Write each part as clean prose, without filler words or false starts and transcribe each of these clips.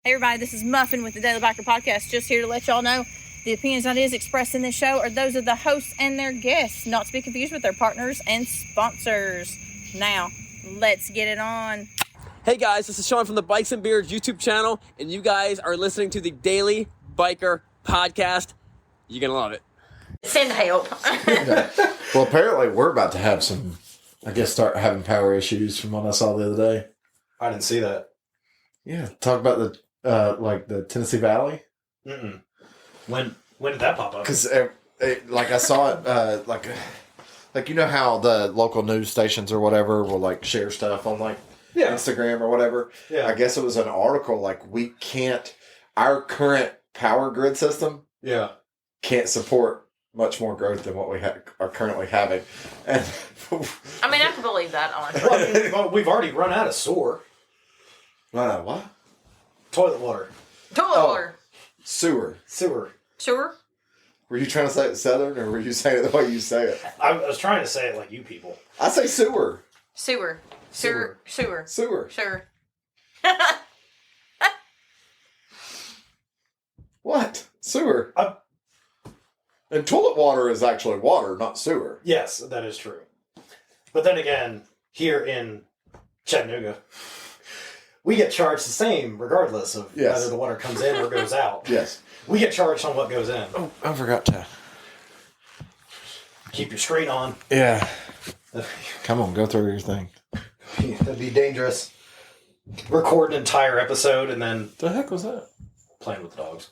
Hey everybody, this is Muffin with the Daily Biker Podcast. Just here to let y'all know the opinions and ideas expressed in this show are those of the hosts and their guests, not to be confused with their partners and sponsors. Now, let's get it on. Hey guys, this is Sean from the Bikes and Beards YouTube channel, and you guys are listening to the Daily Biker Podcast. You're gonna love it. Send help. Well, apparently we're about to have some, start having power issues from what I saw the other day. I didn't see that. Yeah, talk about the Tennessee Valley. Mm-mm. When did that pop up? Because I saw it like you know how the local news stations or whatever will like share stuff on Instagram or whatever. Yeah. I guess it was an article our current power grid system can't support much more growth than what we are currently having. And I mean, I can believe that, honestly. Well, we've already run out of sewer. what? Toilet water. Toilet water. Sewer. Sewer. Sure. Were you trying to say it Southern, or were you saying it the way you say it? I was trying to say it like you people. I say sewer. Sewer. Sewer. Sewer. Sewer. Sure. What? Sewer. And toilet water is actually water, not sewer. Yes, that is true. But then again, here in Chattanooga, we get charged the same regardless of whether the water comes in or goes out. Yes. We get charged on what goes in. Oh, I forgot to. Keep your screen on. Yeah. Come on, go through your thing. That'd be dangerous. Record an entire episode and then... The heck was that? Playing with the dogs.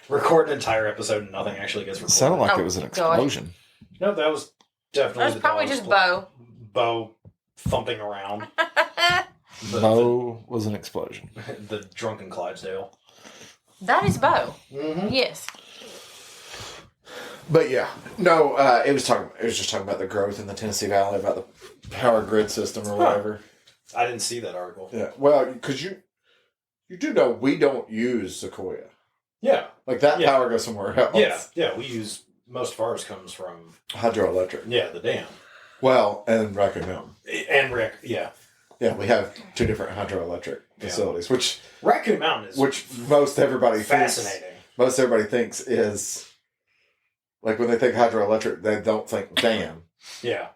Record an entire episode and nothing actually gets recorded. It sounded like it was an explosion. No, that was definitely That's the probably dogs. just Bo. Bo thumping around. Bo was an explosion. The drunken Clydesdale. That is Bo. Mm-hmm. Yes. But yeah, no, it was just talking about the growth in the Tennessee Valley, about the power grid system or whatever. I didn't see that article. Yeah, well, because you do know we don't use Sequoia. Yeah. Like that power goes somewhere else. Yeah, we use, most of ours comes from... Hydroelectric. Yeah, the dam. Well, and Raccoon Mountain. And yeah. Yeah, we have two different hydroelectric facilities, which Raccoon Mountain is most everybody fascinating. Most everybody thinks is like when they think hydroelectric, they don't think dam. Yeah.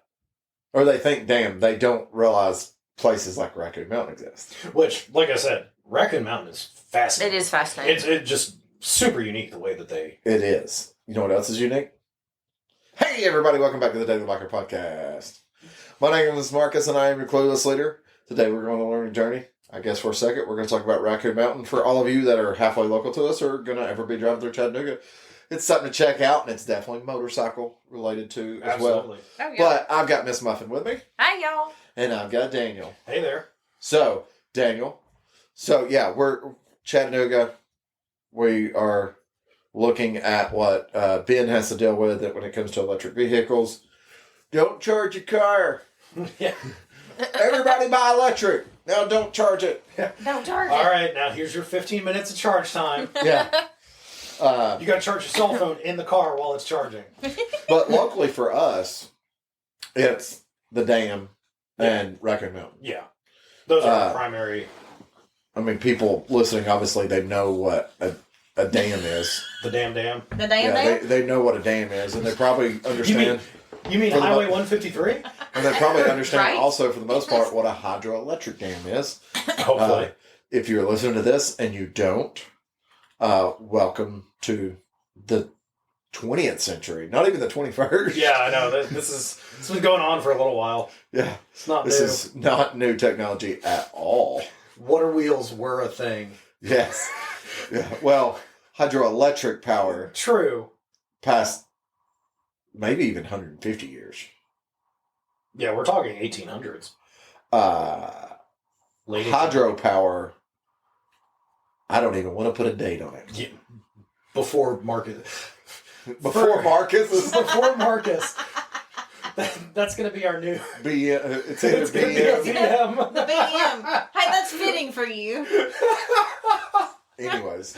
Or they think dam, they don't realize places like Raccoon Mountain exist. Which, like I said, Raccoon Mountain is fascinating. It is fascinating. It's just super unique the way that they... It is. You know what else is unique? Hey everybody, welcome back to the Daily Biker Podcast. My name is Marcus and I am your clueless leader. Today we're going on a learning journey. I guess for a second we're going to talk about Raccoon Mountain. For all of you that are halfway local to us or going to ever be driving through Chattanooga, it's something to check out, and it's definitely motorcycle related to as Absolutely. Oh, yeah. But I've got Miss Muffin with me, Hey, y'all. and I've got Daniel. Hey there. So, Daniel. So, yeah, we're Chattanooga. We are looking at what Ben has to deal with when it comes to electric vehicles. Don't charge your car. Yeah. Everybody buy electric. Now don't charge it. Don't charge it. All right, now here's your 15 minutes of charge time. Yeah. You got to charge your cell phone in the car while it's charging. But locally for us, it's the dam and Raccoon Mountain. Yeah. Those are our primary... I mean, people listening, obviously, they know what a dam is. The dam. The damn dam? They know what a dam is, and they probably understand... You mean Highway 153? And they probably understand Right? also, for the most part, what a hydroelectric dam is. Hopefully. If you're listening to this and you don't, welcome to the 20th century. Not even the 21st. Yeah, I know. This has been going on for a little while. Yeah. It's not This new. is not new technology at all. Water wheels were a thing. Yes. Yeah. Well, hydroelectric power True. past maybe even 150 years. Yeah, we're talking 1800s. Late Hydropower, I don't even want to put a date on it. Yeah. Before Marcus. Before Marcus is Before Marcus. That's going to be our new... it's either It's going to be our BM. VM. The BM. Hey, that's fitting for you. Anyways.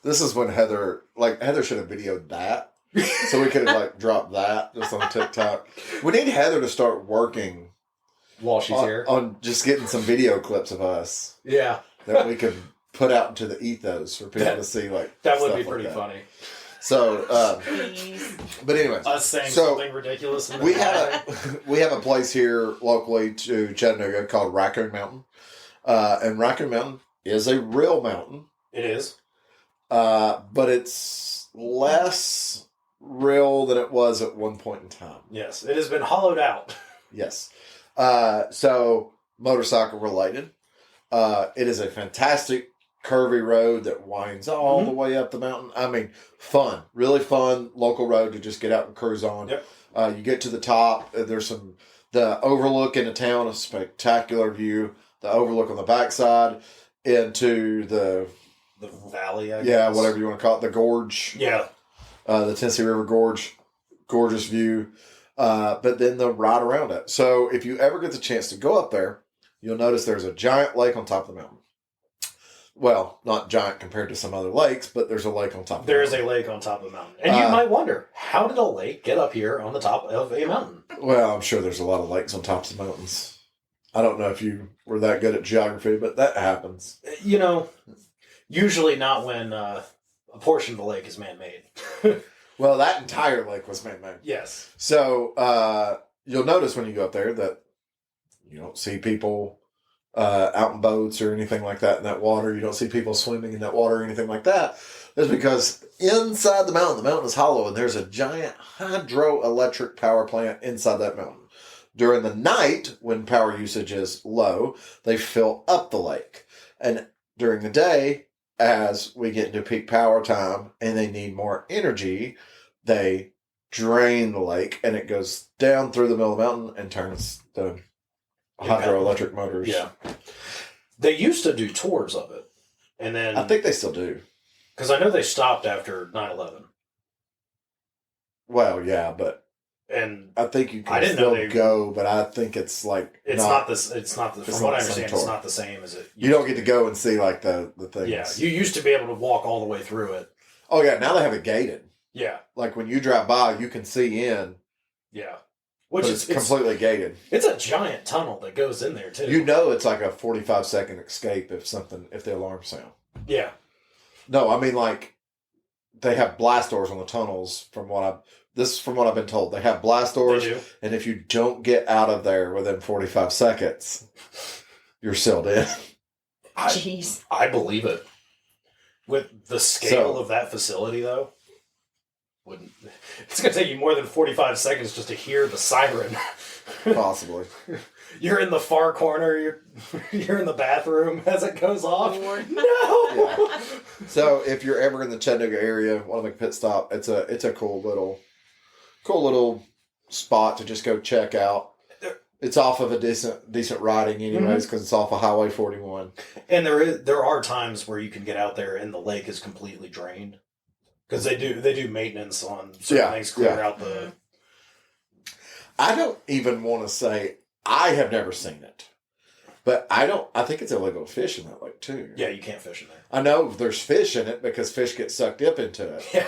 This is when Heather should have videoed that. So we could have dropped that just on TikTok. We need Heather to start working while she's here. On just getting some video clips of us. Yeah. That we could put out into the ethos for people to see. Like that would be pretty funny. So, but anyway, us saying something ridiculous. We have a place here locally to Chattanooga called Raccoon Mountain, and Raccoon Mountain is a real mountain. It is, but it's less real than it was at one point in time. Yes, it has been hollowed out. Yes, so motorcycle related. It is a fantastic curvy road that winds all the way up the mountain. I mean, fun, really fun local road to just get out and cruise on. Yep. You get to the top. There's the overlook into town, a spectacular view. The overlook on the backside into the valley. I guess. Yeah, whatever you want to call it, the gorge. Yeah. The Tennessee River Gorge, gorgeous view. But then the ride around it. So if you ever get the chance to go up there, you'll notice there's a giant lake on top of the mountain. Well, not giant compared to some other lakes, but there's a lake on top of the mountain. There is a lake on top of the mountain. And you might wonder, how did a lake get up here on the top of a mountain? Well, I'm sure there's a lot of lakes on tops of mountains. I don't know if you were that good at geography, but that happens. You know, usually not when a portion of the lake is man-made. Well, that entire lake was man-made. Yes. So, you'll notice when you go up there that you don't see people out in boats or anything like that in that water. You don't see people swimming in that water or anything like that. That's because inside the mountain is hollow, and there's a giant hydroelectric power plant inside that mountain. During the night, when power usage is low, they fill up the lake. And during the day, as we get into peak power time and they need more energy, they drain the lake, and it goes down through the middle of the mountain and turns the hydroelectric motors. Yeah. They used to do tours of it. And then I think they still do. Because I know they stopped after 9/11. Well, yeah, but and I think you can still go, but I think it's like from what I understand, it's not the same as it. You don't get to go and see like the things. Yeah, you used to be able to walk all the way through it. Oh yeah, now they have it gated. Yeah, like when you drive by, you can see in. Yeah, which is completely gated. It's a giant tunnel that goes in there too. You know, it's like a 45-second escape if the alarm sound. Yeah. No, I mean like they have blast doors on the tunnels. From what I've been told, they have blast doors, and if you don't get out of there within 45 seconds, you're sealed in. Jeez, I believe it. With the scale of that facility, though, it's going to take you more than 45 seconds just to hear the siren. Possibly. You're in the far corner. You're in the bathroom as it goes off. Lord. No. Yeah. So if you're ever in the Chattanooga area, want to make a pit stop, it's a cool little spot to just go check out. It's off of a decent riding anyways, because it's off of Highway 41. And there are times where you can get out there and the lake is completely drained, because they do maintenance on certain things, clear out the. I don't even want to say I have never seen it, but I think it's illegal to fish in that lake too. Yeah, you can't fish in there. I know there's fish in it because fish get sucked up into it. Yeah.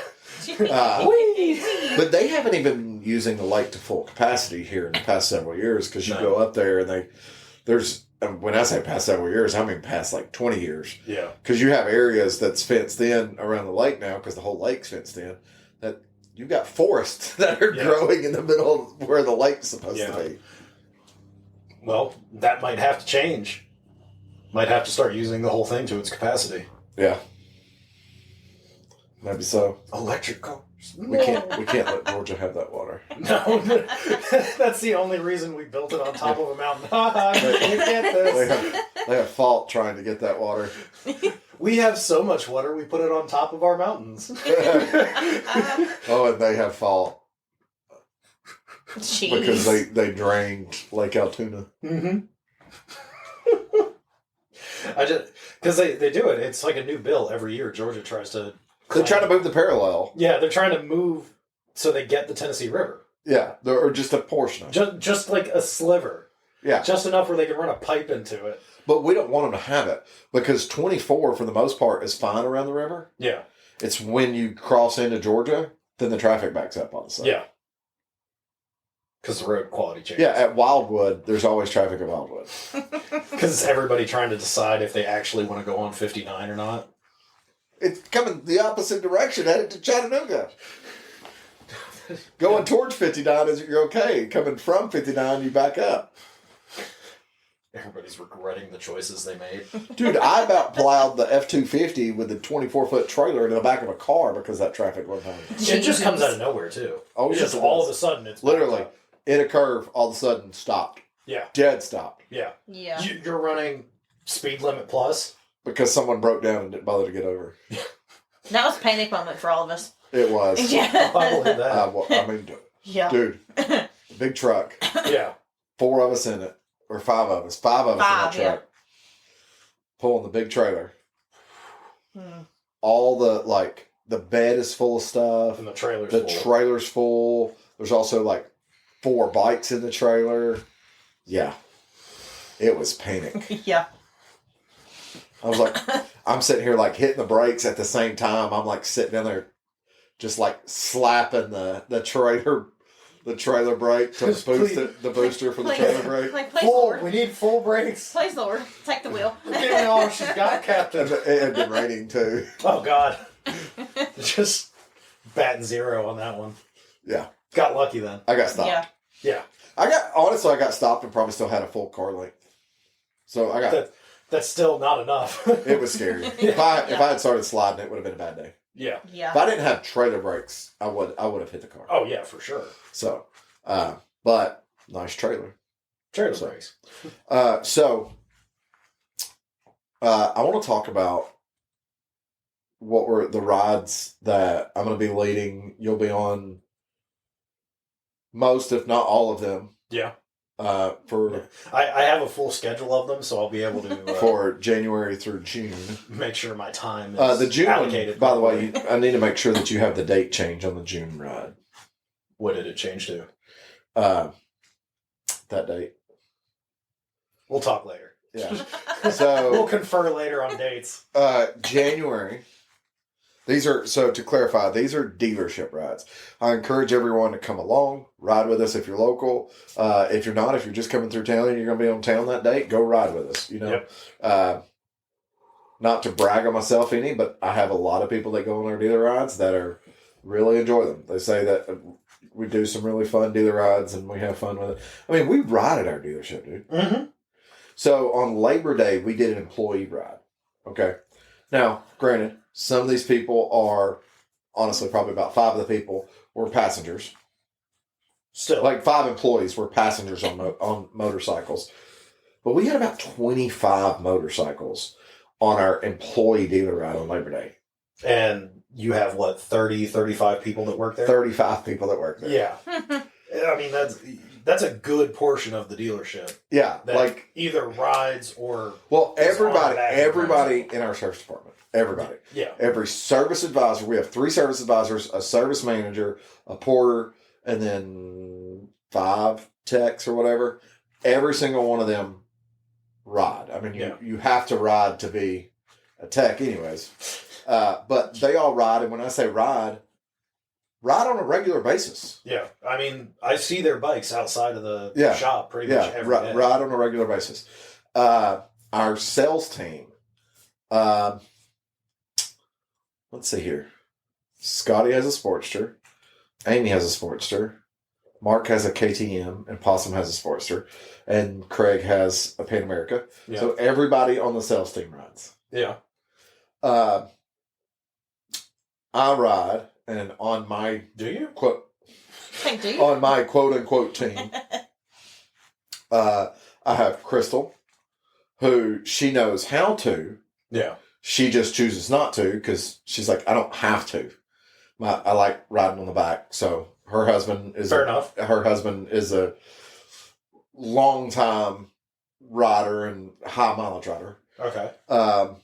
But they haven't even been using the lake to full capacity here in the past several years, because you go up there and when I say past several years, I mean past like 20 years. Yeah. Because you have areas that's fenced in around the lake now, because the whole lake's fenced in, that you've got forests that are growing in the middle of where the lake's supposed to be. Well, that might have to change. Might have to start using the whole thing to its capacity. Yeah. Maybe so. Electric cars. We can't let Georgia have that water. No, that's the only reason we built it on top of a mountain. You can't get this. They have fault trying to get that water. We have so much water, we put it on top of our mountains. Oh, and they have fault. Jeez. Because they drained Lake Altoona. Mm-hmm. Because they do it. It's like a new bill every year. Georgia tries to. They're trying to move the parallel. Yeah, they're trying to move so they get the Tennessee River. Yeah, or just a portion of it. Just like a sliver. Yeah. Just enough where they can run a pipe into it. But we don't want them to have it, because 24, for the most part, is fine around the river. Yeah. It's when you cross into Georgia, then the traffic backs up on the side. Yeah. Because the road quality changes. Yeah, at Wildwood, there's always traffic at Wildwood. Because it's everybody trying to decide if they actually want to go on 59 or not. It's coming the opposite direction, headed to Chattanooga. Going towards 59 is you're okay. Coming from 59, you back up. Everybody's regretting the choices they made. Dude, I about plowed the F-250 with the 24-foot trailer into the back of a car because of that traffic one time. It just comes out of nowhere, too. Oh, It's yes, just it all does. of a sudden it's Literally, in a curve, all of a sudden, stopped. Yeah. Dead stopped. Yeah. Yeah. You're running speed limit plus. Because someone broke down and didn't bother to get over. That was a panic moment for all of us. It was. Yeah. I believe that. I mean, Yeah. dude, big truck. Yeah. 4 of us in it. Or 5 of us. 5 of us Five, in that truck. Pulling the big trailer. Hmm. All the bed is full of stuff. And the trailer's The full. trailer's full. There's also 4 bikes in the trailer. Yeah. It was panic. Yeah. I was I'm sitting here hitting the brakes at the same time. I'm sitting in there just slapping the trailer brake to boost the booster for the trailer brake. Please, Full. Lord. We need full brakes. Please, Lord. Take the wheel. Getting all she's got, Captain. It had been raining too. Oh, God. Just batting 0 on that one. Yeah. Got lucky then. I got stopped. Yeah. Yeah. I got stopped and probably still had a full car length. So I got That's still not enough. it was scary. If I had started sliding, it would have been a bad day. Yeah. Yeah. If I didn't have trailer brakes, I would have hit the car. Oh, yeah, for sure. So, but nice trailer. Trailer So- brakes. I want to talk about what were the rides that I'm going to be leading. You'll be on most, if not all of them. Yeah. For I have a full schedule of them, so I'll be able to for January through June. make sure my time is The June allocated. one, by the way, I need to make sure that you have the date change on the June ride. What did it change to? That date. We'll talk later. Yeah. We'll So confer later on dates. January. These are, so to clarify, these are dealership rides. I encourage everyone to come along, ride with us if you're local. If you're not, if you're just coming through town and you're going to be on town that day, go ride with us. Yep. Not to brag on myself any, but I have a lot of people that go on our dealer rides that really enjoy them. They say that we do some really fun dealer rides and we have fun with it. I mean, we ride at our dealership, dude. Mm-hmm. So on Labor Day, we did an employee ride. Okay. Now, granted, some of these people are, honestly, probably about 5 of the people were passengers. Still. 5 employees were passengers on motorcycles. But we had about 25 motorcycles on our employee dealer ride on Labor Day. And you have, 30, 35 people that work there? 35 people that work there. Yeah. I mean, that's a good portion of the dealership. Yeah. That either rides or... Well, is on everybody that in our service department. Everybody. Yeah. Every service advisor. We have 3 service advisors, a service manager, a porter, and then 5 techs or whatever. Every single one of them ride. I mean, you have to ride to be a tech anyways. But they all ride, and when I say ride on a regular basis. Yeah. I mean, I see their bikes outside of the shop pretty much every day. Ride on a regular basis. Our sales team, let's see here. Scotty has a Sportster. Amy has a Sportster. Mark has a KTM. And Possum has a Sportster. And Craig has a Pan America. Yeah. So everybody on the sales team rides. Yeah. I ride, and on my Do you? quote, Hey, do you? on my quote unquote team, I have Crystal, who she knows how to. Yeah. She just chooses not to because she's like, I don't have to. I like riding on the back. So her husband is Fair enough. Her husband is a long-time rider and high mileage rider. Okay. I'm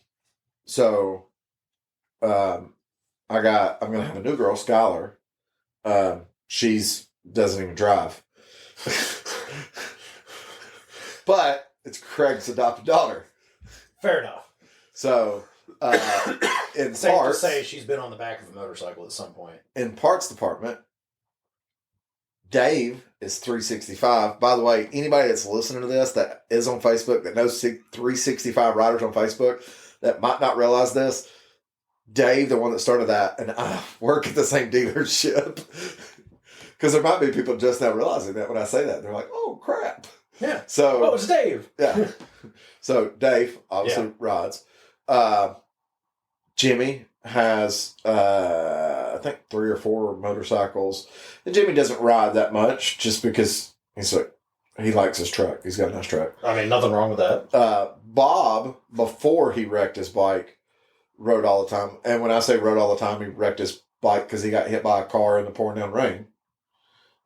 gonna have a new girl, Skylar. She's doesn't even drive. But it's Craig's adopted daughter. Fair enough. So in Safe parts, to say she's been on the back of a motorcycle at some point. in parts department, Dave is 365. By the way, anybody that's listening to this that is on Facebook, that knows 365 riders on Facebook, that might not realize this, Dave, the one that started that, and I work at the same dealership. Because there might be people just now realizing that when I say that. They're like, oh, crap. Yeah. So, it's Dave. Yeah. So Dave obviously rides. Jimmy has, I think, 3 or 4 motorcycles. And Jimmy doesn't ride that much just because he likes his truck. He's got a nice truck. I mean, nothing wrong with that. Bob, before he wrecked his bike, rode all the time. And when I say rode all the time, he wrecked his bike because he got hit by a car in the pouring down rain.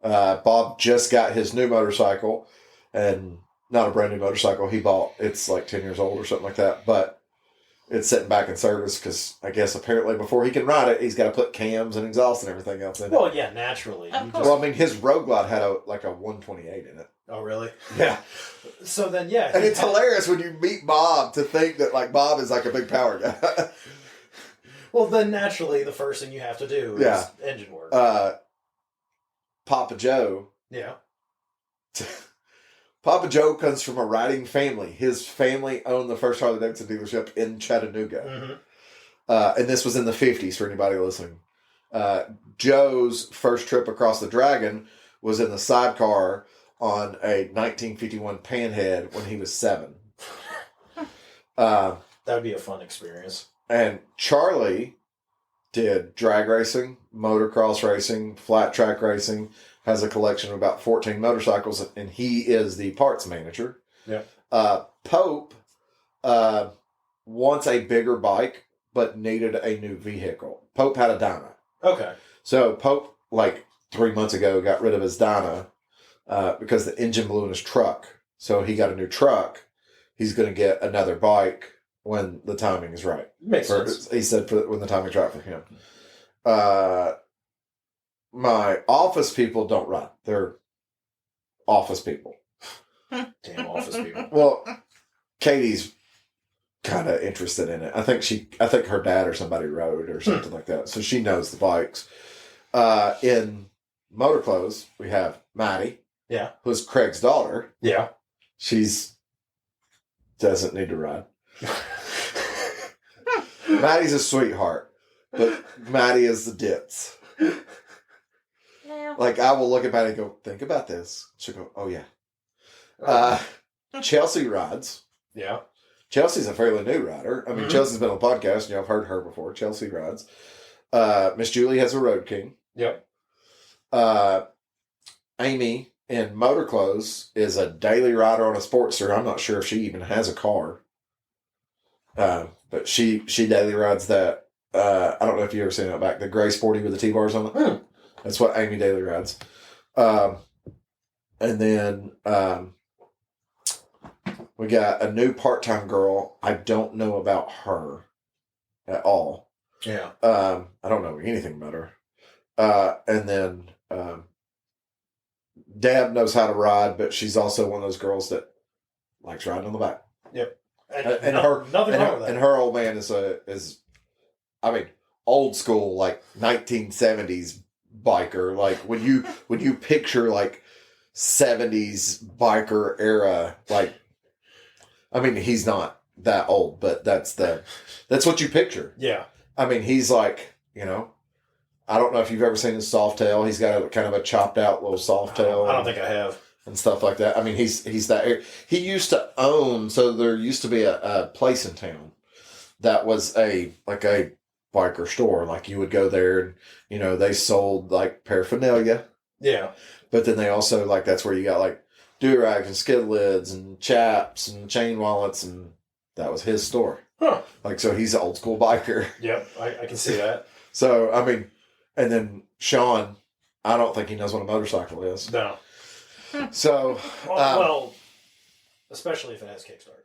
Bob just got his new motorcycle, and not a brand new motorcycle he bought. It's like 10 years old or something like that, but it's sitting back in service because I guess apparently before he can ride it, he's got to put cams and exhaust and everything else in it. Well, yeah, naturally. Well, I mean, his Road Glide had a 128 in it. Oh, really? Yeah. So then, yeah. And it's hilarious when you meet Bob to think that like Bob is like a big power guy. Well, then naturally the first thing you have to do is engine work. Papa Joe. Yeah. Papa Joe comes from a riding family. His family owned the first Harley Davidson dealership in Chattanooga. Mm-hmm. And this was in the 50s for anybody listening. Joe's first trip across the Dragon was in the sidecar on a 1951 Panhead when he was 7. That would be a fun experience. And Charlie did drag racing, motocross racing, flat track racing, has a collection of about 14 motorcycles, and he is the parts manager. Yeah. Pope wants a bigger bike, but needed a new vehicle. Pope had a Dyna. Okay. So Pope, like 3 months ago, got rid of his Dyna because the engine blew in his truck. So he got a new truck. He's going to get another bike when the timing is right. Makes sense. He said when the timing's right for him. My office people don't ride. They're office people. Damn office people. Well, Katie's kind of interested in it. I think her dad or somebody rode or something like that. So she knows the bikes. In motor clothes, we have Maddie. Yeah. Who's Craig's daughter. Yeah. She's doesn't need to ride. Maddie's a sweetheart, but Maddie is the ditz. Yeah. Like, I will look at Maddie and go, think about this. She'll go, oh, yeah. Chelsea rides. Yeah. Chelsea's a fairly new rider. I mean, Chelsea's been on a podcast, and I've heard her before. Chelsea rides. Miss Julie has a Road King. Yep. Amy, in motor clothes, is a daily rider on a Sportster. I'm not sure if she even has a car. But she daily rides that. I don't know if you ever seen that back. The gray Sporty with the T-bars on it. That's what Amy daily rides. And then we got a new part-time girl. I don't know about her at all. Yeah. I don't know anything about her. And then Deb knows how to ride, but she's also one of those girls that likes riding on the back. Yep. And her old man is I mean, old school, like 1970s biker. Like when you picture like 70s biker era, like, I mean, he's not that old, but that's what you picture. Yeah. I mean, he's like, I don't know if you've ever seen his soft tail. He's got a kind of a chopped out little soft tail. I don't think I have. And stuff like that. I mean, he's that. He used to own. So there used to be a place in town that was a biker store. Like you would go there, and they sold like paraphernalia. Yeah. But then they also like that's where you got like do-rags and skid lids and chaps and chain wallets, and that was his store. Huh. Like, so he's an old school biker. Yep, I can see that. So I mean, and then Sean, I don't think he knows what a motorcycle is. No. So, well, especially if it has Kickstart.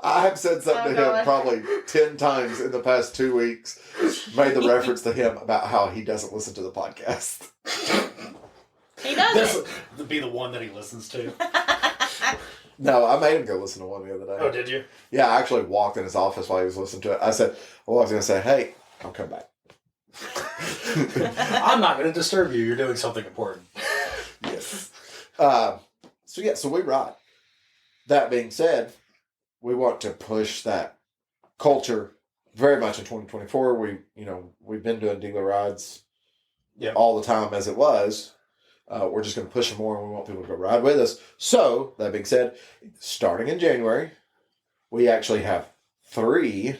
I have said something to him probably 10 times in the past 2 weeks, made the reference to him about how he doesn't listen to the podcast. He doesn't. This would be the one that he listens to. No, I made him go listen to one the other day. Oh, did you? Yeah, I actually walked in his office while he was listening to it. I walked in and said, hey, I'll come back. I'm not going to disturb you. You're doing something important. Yes. So we ride. That being said, we want to push that culture very much in 2024. We've been doing dealer rides all the time as it was. We're just going to push them more, and we want people to go ride with us. So, that being said, starting in January, we actually have 3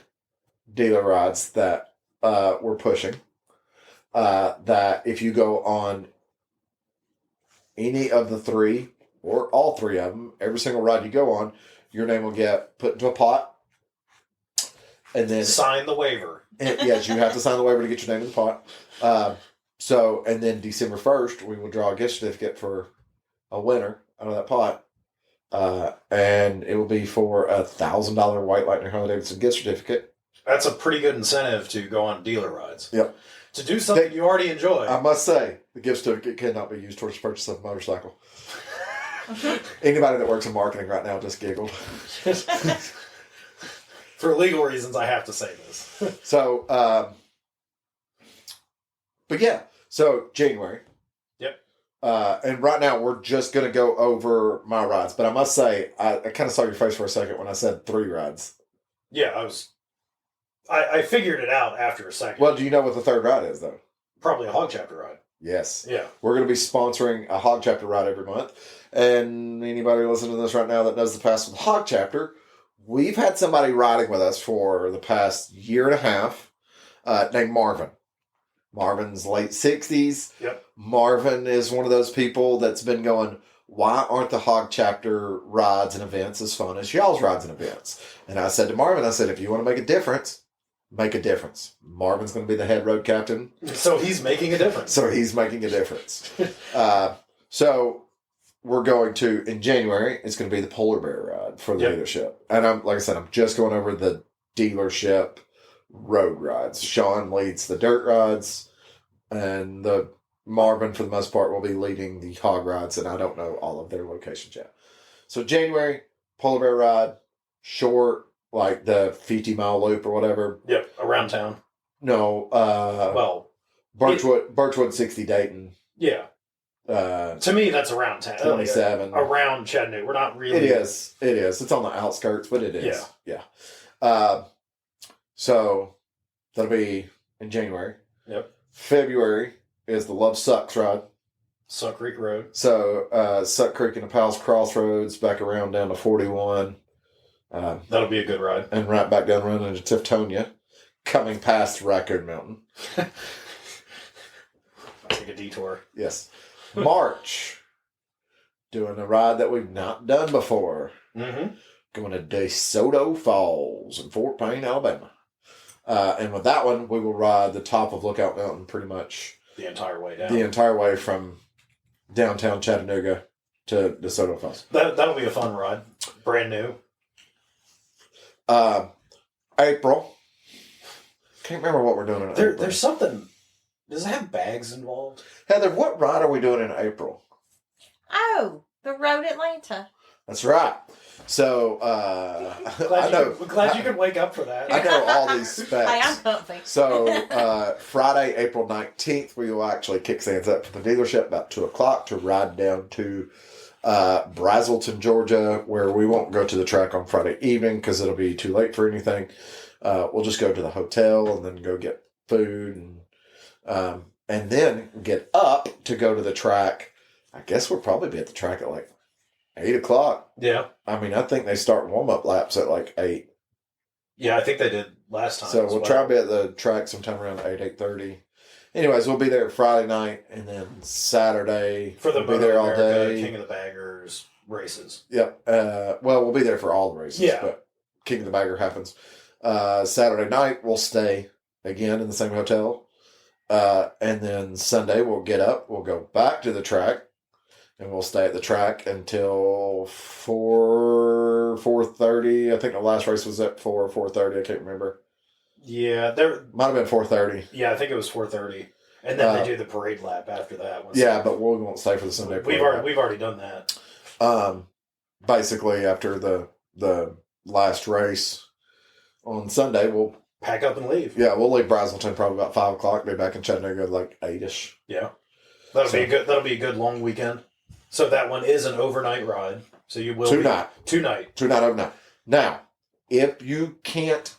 dealer rides that we're pushing. That if you go on any of the 3, or all 3 of them, every single ride you go on, your name will get put into a pot. And then sign the waiver. Yes, you have to sign the waiver to get your name in the pot. And then December 1st, we will draw a gift certificate for a winner out of that pot. And it will be for $1,000 White Lightning Harley-Davidson gift certificate. That's a pretty good incentive to go on dealer rides. Yep. To do something you already enjoy. I must say, the gift certificate cannot be used towards the purchase of a motorcycle. Anybody that works in marketing right now just giggled. For legal reasons, I have to say this. So January. Yep. And right now we're just going to go over my rides. But I must say, I kind of saw your face for a second when I said 3 rides. Yeah, I figured it out after a second. Well, do you know what the 3rd ride is, though? Probably a hog chapter ride. Yes. Yeah. We're going to be sponsoring a hog chapter ride every month. And anybody listening to this right now that knows the past with the hog chapter, we've had somebody riding with us for the past year and a half named Marvin. Marvin's late 60s. Yep. Marvin is one of those people that's been going, why aren't the hog chapter rides and events as fun as y'all's rides and events? And I said to Marvin, if you want to make a difference, make a difference. Marvin's going to be the head road captain. So he's making a difference. So we're going to, in January, it's going to be the polar bear ride for the dealership. And I'm just going over the dealership road rides. Sean leads the dirt rides, and the Marvin, for the most part, will be leading the hog rides, and I don't know all of their locations yet. So January, polar bear ride, short, like the 50-mile loop or whatever. Yep, around town. No, Birchwood 60 Dayton. Yeah. To me, that's around town. 27. Around Chattanooga. We're not really... It is. It's on the outskirts, but it is. Yeah. So that'll be in January. Yep. February is the Love Sucks ride. Suck Creek Road. So Suck Creek and the Pals Crossroads, back around down to 41. That'll be a good ride. And right back down running into Tiftonia, coming past Raccoon Mountain. Take a detour. Yes. March, doing a ride that we've not done before. Mm-hmm. Going to DeSoto Falls in Fort Payne, Alabama. And with that one, we will ride the top of Lookout Mountain pretty much the entire way down. The entire way from downtown Chattanooga to DeSoto Falls. That'll be a fun ride. Brand new. April. Can't remember what we're doing in April. There's something. Does it have bags involved? Heather, what ride are we doing in April? Oh, the Road Atlanta. That's right. So, glad you could wake up for that. I know all these specs. Hey, I'm comfy. So, Friday, April 19th, we will actually kick things up for the dealership about 2 o'clock to ride down to Brazelton, Georgia, where we won't go to the track on Friday evening because it'll be too late for anything. We'll just go to the hotel and then go get food and then get up to go to the track. I guess we'll probably be at the track at like 8 o'clock. Yeah. I mean, I think they start warm-up laps at like 8. Yeah, I think they did last time. So we'll try to be at the track sometime around 8:30. Anyways, we'll be there Friday night, and then Saturday for the we'll be there all day. King of the Baggers races. Yep. Well, we'll be there for all the races. Yeah. But King of the Bagger happens. Saturday night, we'll stay again in the same hotel. And then Sunday, we'll get up. We'll go back to the track. And we'll stay at the track until 4:30. I think the last race was at 4:30. I can't remember. Yeah, there might have been 4:30. Yeah, I think it was 4:30. And then they do the parade lap after that. Yeah, but we won't stay for the Sunday parade. We've already done that. Basically, after the last race on Sunday, we'll pack up and leave. Yeah, we'll leave Brazelton probably about 5 o'clock. Be back in Chattanooga like 8-ish. Yeah, that'll be a good long weekend. So that one is an overnight ride. So you will two night overnight. Now, if you can't,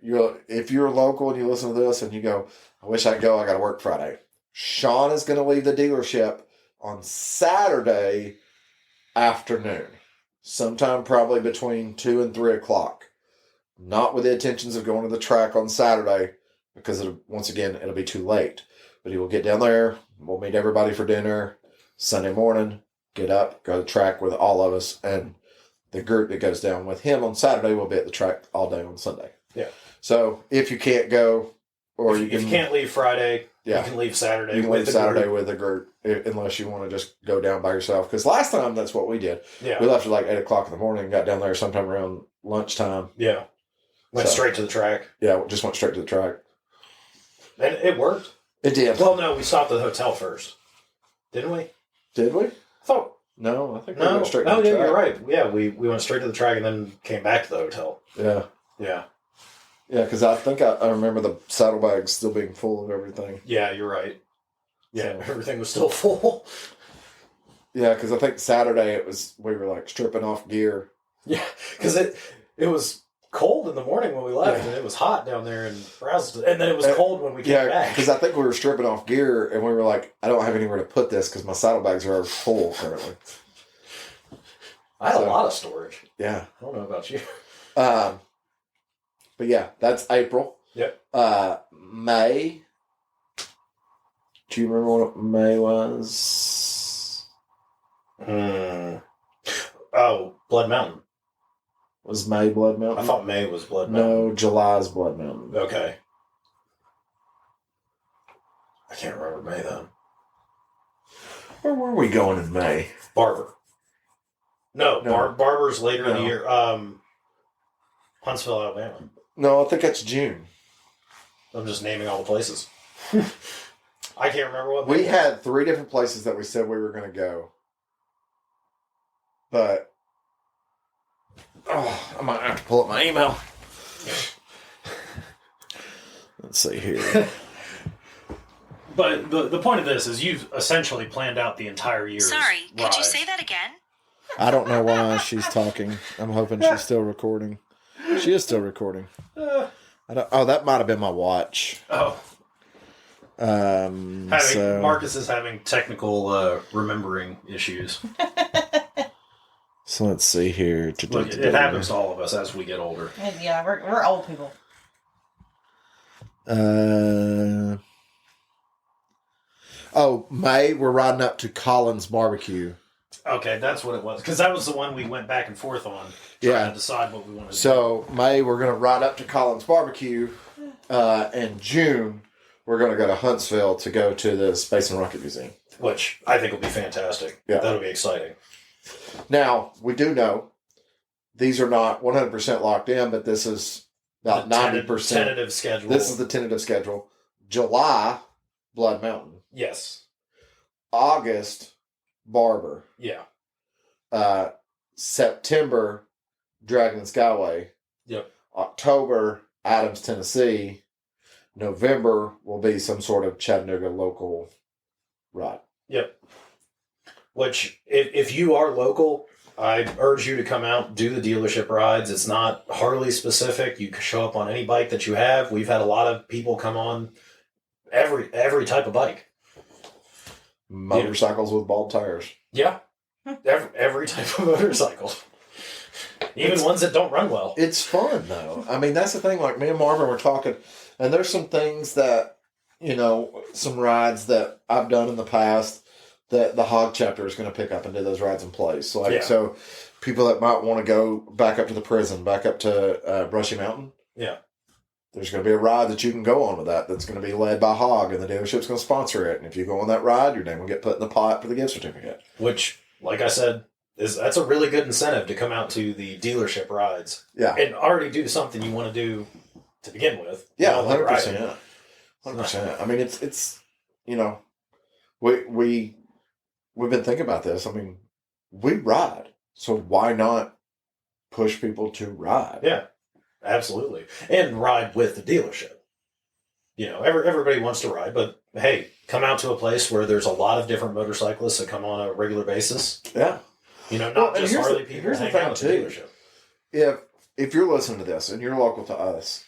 if you're local and you listen to this and you go, I wish I could go, I got to work Friday. Sean is going to leave the dealership on Saturday afternoon, sometime probably between 2 and 3 o'clock. Not with the intentions of going to the track on Saturday because it'll be too late. But he will get down there. We'll meet everybody for dinner Sunday morning. Get up, go to the track with all of us, and the group that goes down with him on Saturday will be at the track all day on Sunday. Yeah. So if you can't go, or if you can't leave Friday, you can leave Saturday. You can leave Saturday with the group, unless you want to just go down by yourself. Because last time that's what we did. Yeah. We left at like 8 o'clock in the morning and got down there sometime around lunchtime. Yeah. Went straight to the track. Yeah, just went straight to the track. And it worked. It did. Well, no, we stopped at the hotel first, didn't we? Did we? I thought. No, I think we went straight to the track. You're right. Yeah, we went straight to the track and then came back to the hotel. Yeah. Yeah. Yeah, because I think I remember the saddlebags still being full of everything. Yeah, you're right. Yeah, everything was still full. Yeah, because I think Saturday we were like stripping off gear. Yeah, because it was cold in the morning when we left, and it was hot down there in Brazelton, and then it was cold when we came back. Yeah, because I think we were stripping off gear, and we were like, I don't have anywhere to put this because my saddlebags are full currently. I had a lot of storage. Yeah. I don't know about you. But yeah, that's April. Yep. May. Do you remember what May was? Oh, Blood Mountain. Was May Blood Mountain? I thought May was Blood Mountain. No, July's Blood Mountain. Okay. I can't remember May then. Where were we going in May? Barber. No. Barber's later in the year. Huntsville, Alabama. No, I think that's June. I'm just naming all the places. I can't remember what. We had 3 different places that we said we were going to go. But I might have to pull up my email. Let's see here. But the point of this is you've essentially planned out the entire year. Sorry, could you say that again? I don't know why she's talking. I'm hoping she's still recording. She is still recording. That might have been my watch. Oh. Marcus is having technical remembering issues. So let's see here. Look, it happens to all of us as we get older. Yeah, we're old people. May, we're riding up to Collins Barbecue. Okay, that's what it was. Because that was the one we went back and forth on. Trying to decide what we wanted to do. So, May, we're going to ride up to Collins Barbecue. In June, we're going to go to Huntsville to go to the Space and Rocket Museum. Which I think will be fantastic. Yeah. That'll be exciting. Now, we do know these are not 100% locked in, but this is about 90%. Tentative schedule. This is the tentative schedule. July, Blood Mountain. Yes. August, Barber. Yeah. September, Dragon and Skyway. Yep. October, Adams, Tennessee. November will be some sort of Chattanooga local ride. Yep. Which, if you are local, I urge you to come out, do the dealership rides. It's not Harley specific. You can show up on any bike that you have. We've had a lot of people come on every type of bike. Motorcycles with bald tires. Yeah. Every type of motorcycle. Even ones that don't run well. It's fun, though. I mean, that's the thing. Like, me and Marvin were talking, and there's some things that, some rides that I've done in the past that the Hog chapter is going to pick up and do those rides in place. So people that might want to go back up to the prison, back up to Brushy Mountain. Yeah. There's going to be a ride that you can go on with that's going to be led by Hog, and the dealership's going to sponsor it. And if you go on that ride, your name will get put in the pot for the gift certificate. Which, like I said, that's a really good incentive to come out to the dealership rides. Yeah. And already do something you want to do to begin with. Yeah, 100%. 100%. I mean, it's we've been thinking about this. I mean, we ride, so why not push people to ride? Yeah. Absolutely. And ride with the dealership. You know, everybody wants to ride, but hey, come out to a place where there's a lot of different motorcyclists that come on a regular basis. Yeah. You know, not just Harley people here's the hang thing, out at the dealership. If you're listening to this and you're local to us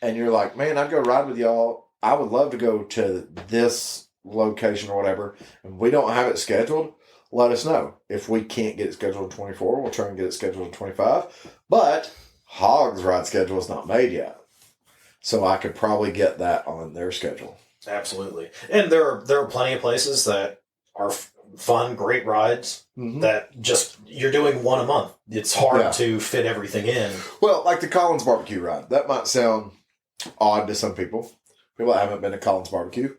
and you're like, man, I'd go ride with y'all. I would love to go to this location or whatever, and we don't have it scheduled, let us know. If we can't get it scheduled in 24, we'll try and get it scheduled in 25. But Hog's ride schedule is not made yet. So I could probably get that on their schedule. Absolutely. And there are plenty of places that are fun, great rides that just, you're doing one a month. It's hard to fit everything in. Well, like the Collins Barbecue ride. That might sound odd to some people. People that haven't been to Collins Barbecue.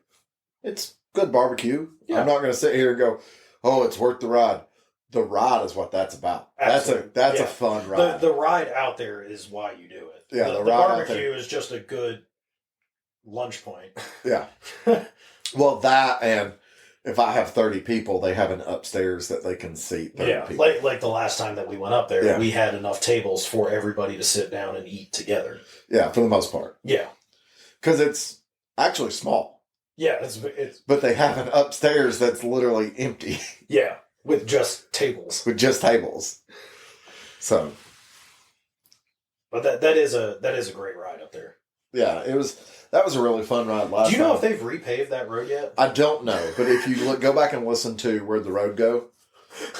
It's good barbecue. Yeah. I'm not going to sit here and go, oh, it's worth the ride. The ride is what that's about. Absolutely. That's a fun ride. The ride out there is why you do it. Yeah, the barbecue is just a good lunch point. Yeah. Well, that, and if I have 30 people, they have an upstairs that they can seat 30 people. Like the last time that we went up there, we had enough tables for everybody to sit down and eat together. Yeah, for the most part. Yeah. Because it's actually small. Yeah, it's but they have an upstairs that's literally empty. Yeah, with just tables. So, but that is a great ride up there. Yeah, that was a really fun ride last time. Do you know if they've repaved that road yet? I don't know, but if you go back and listen to Where'd the Road Go,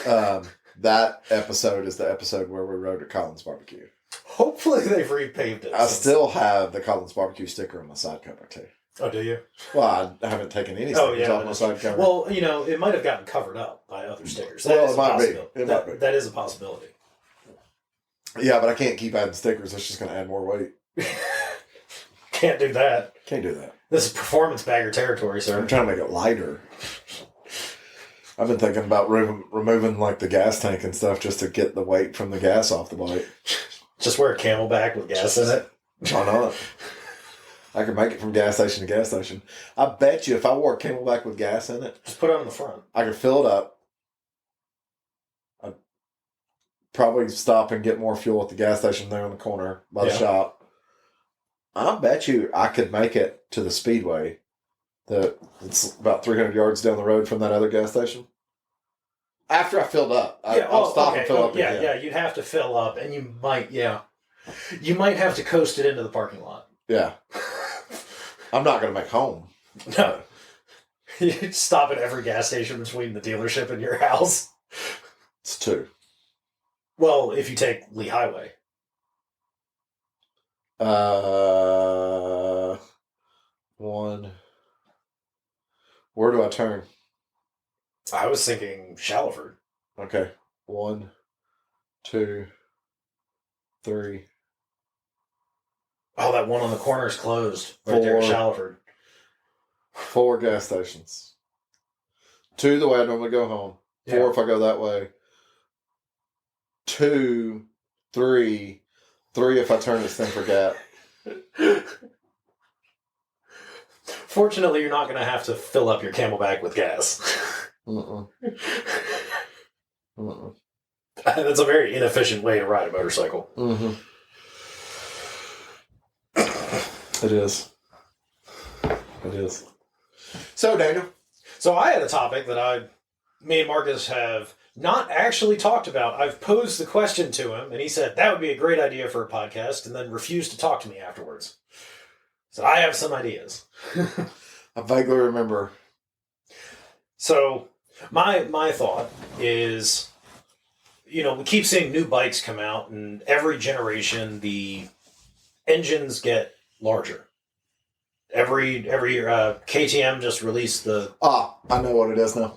that episode is the episode where we rode at Collins Barbecue. Hopefully they've repaved it. I still have the Collins Barbecue sticker on my side cover too. Oh, do you? Well, I haven't taken any stickers off my side cover. Well, it might have gotten covered up by other stickers. It might be. That is a possibility. Yeah, but I can't keep adding stickers. That's just going to add more weight. Can't do that. Can't do that. This is performance bagger territory, sir. I'm trying to make it lighter. I've been thinking about removing like the gas tank and stuff just to get the weight from the gas off the bike. Just wear a Camelback with gas in it. Why not? I could make it from gas station to gas station. I bet you if I wore a Camelback with gas in it, just put it on the front. I could fill it up. I'd probably stop and get more fuel at the gas station there on the corner by the shop. I bet you I could make it to the Speedway. It's about 300 yards down the road from that other gas station. After I filled up, I'll stop and fill up again. Yeah, you'd have to fill up, and you might have to coast it into the parking lot. Yeah. I'm not going to make home. No. You'd stop at every gas station between the dealership and your house. It's 2. Well, if you take Lee Highway. 1. Where do I turn? I was thinking Shallowford. Okay. 1, 2, 3. Oh, that one on the corner is closed. Right there at Shallowford. 4 gas stations. 2 the way I normally go home. 4 if I go that way. 2, 3. 3 if I turn at Stanford Gap. Fortunately, you're not going to have to fill up your Camelback with gas. That's a very inefficient way to ride a motorcycle. Mm-hmm. It is. So, Daniel. So I had a topic that me and Marcus have not actually talked about. I've posed the question to him, and he said that would be a great idea for a podcast, and then refused to talk to me afterwards. So I have some ideas. I vaguely remember. So my thought is, we keep seeing new bikes come out, and every generation the engines get larger. Every KTM just released I know what it is now.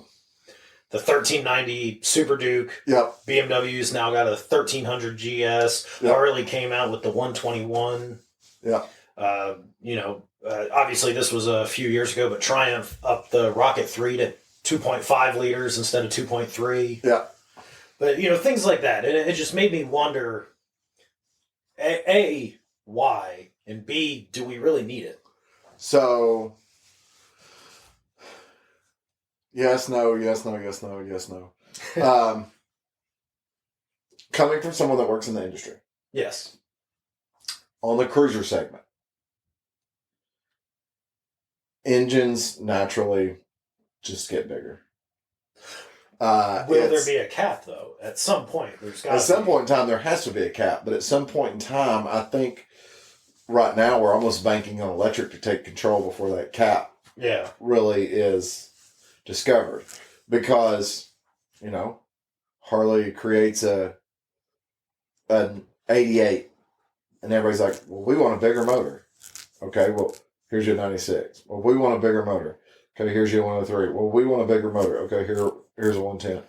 The 1390 Super Duke. Yep. BMW's now got a 1300 GS. Yep. Harley came out with the 121. Yeah. Obviously this was a few years ago, but Triumph upped the Rocket 3 to 2.5 liters instead of 2.3. Yeah. But, things like that. And it just made me wonder, A, why? And B, do we really need it? So, yes, no. Coming from someone that works in the industry. Yes. on the cruiser segment, engines naturally just get bigger. Will there be a cap, though? At some point, At some point in time, there has to be a cap. But at some point in time, I think right now we're almost banking on electric to take control before that cap really is discovered. Because, Harley creates an 88, and everybody's like, well, we want a bigger motor. Okay, well, here's your 96. Well, we want a bigger motor. Okay, here's your 103. Well, we want a bigger motor. Okay, here's a 110.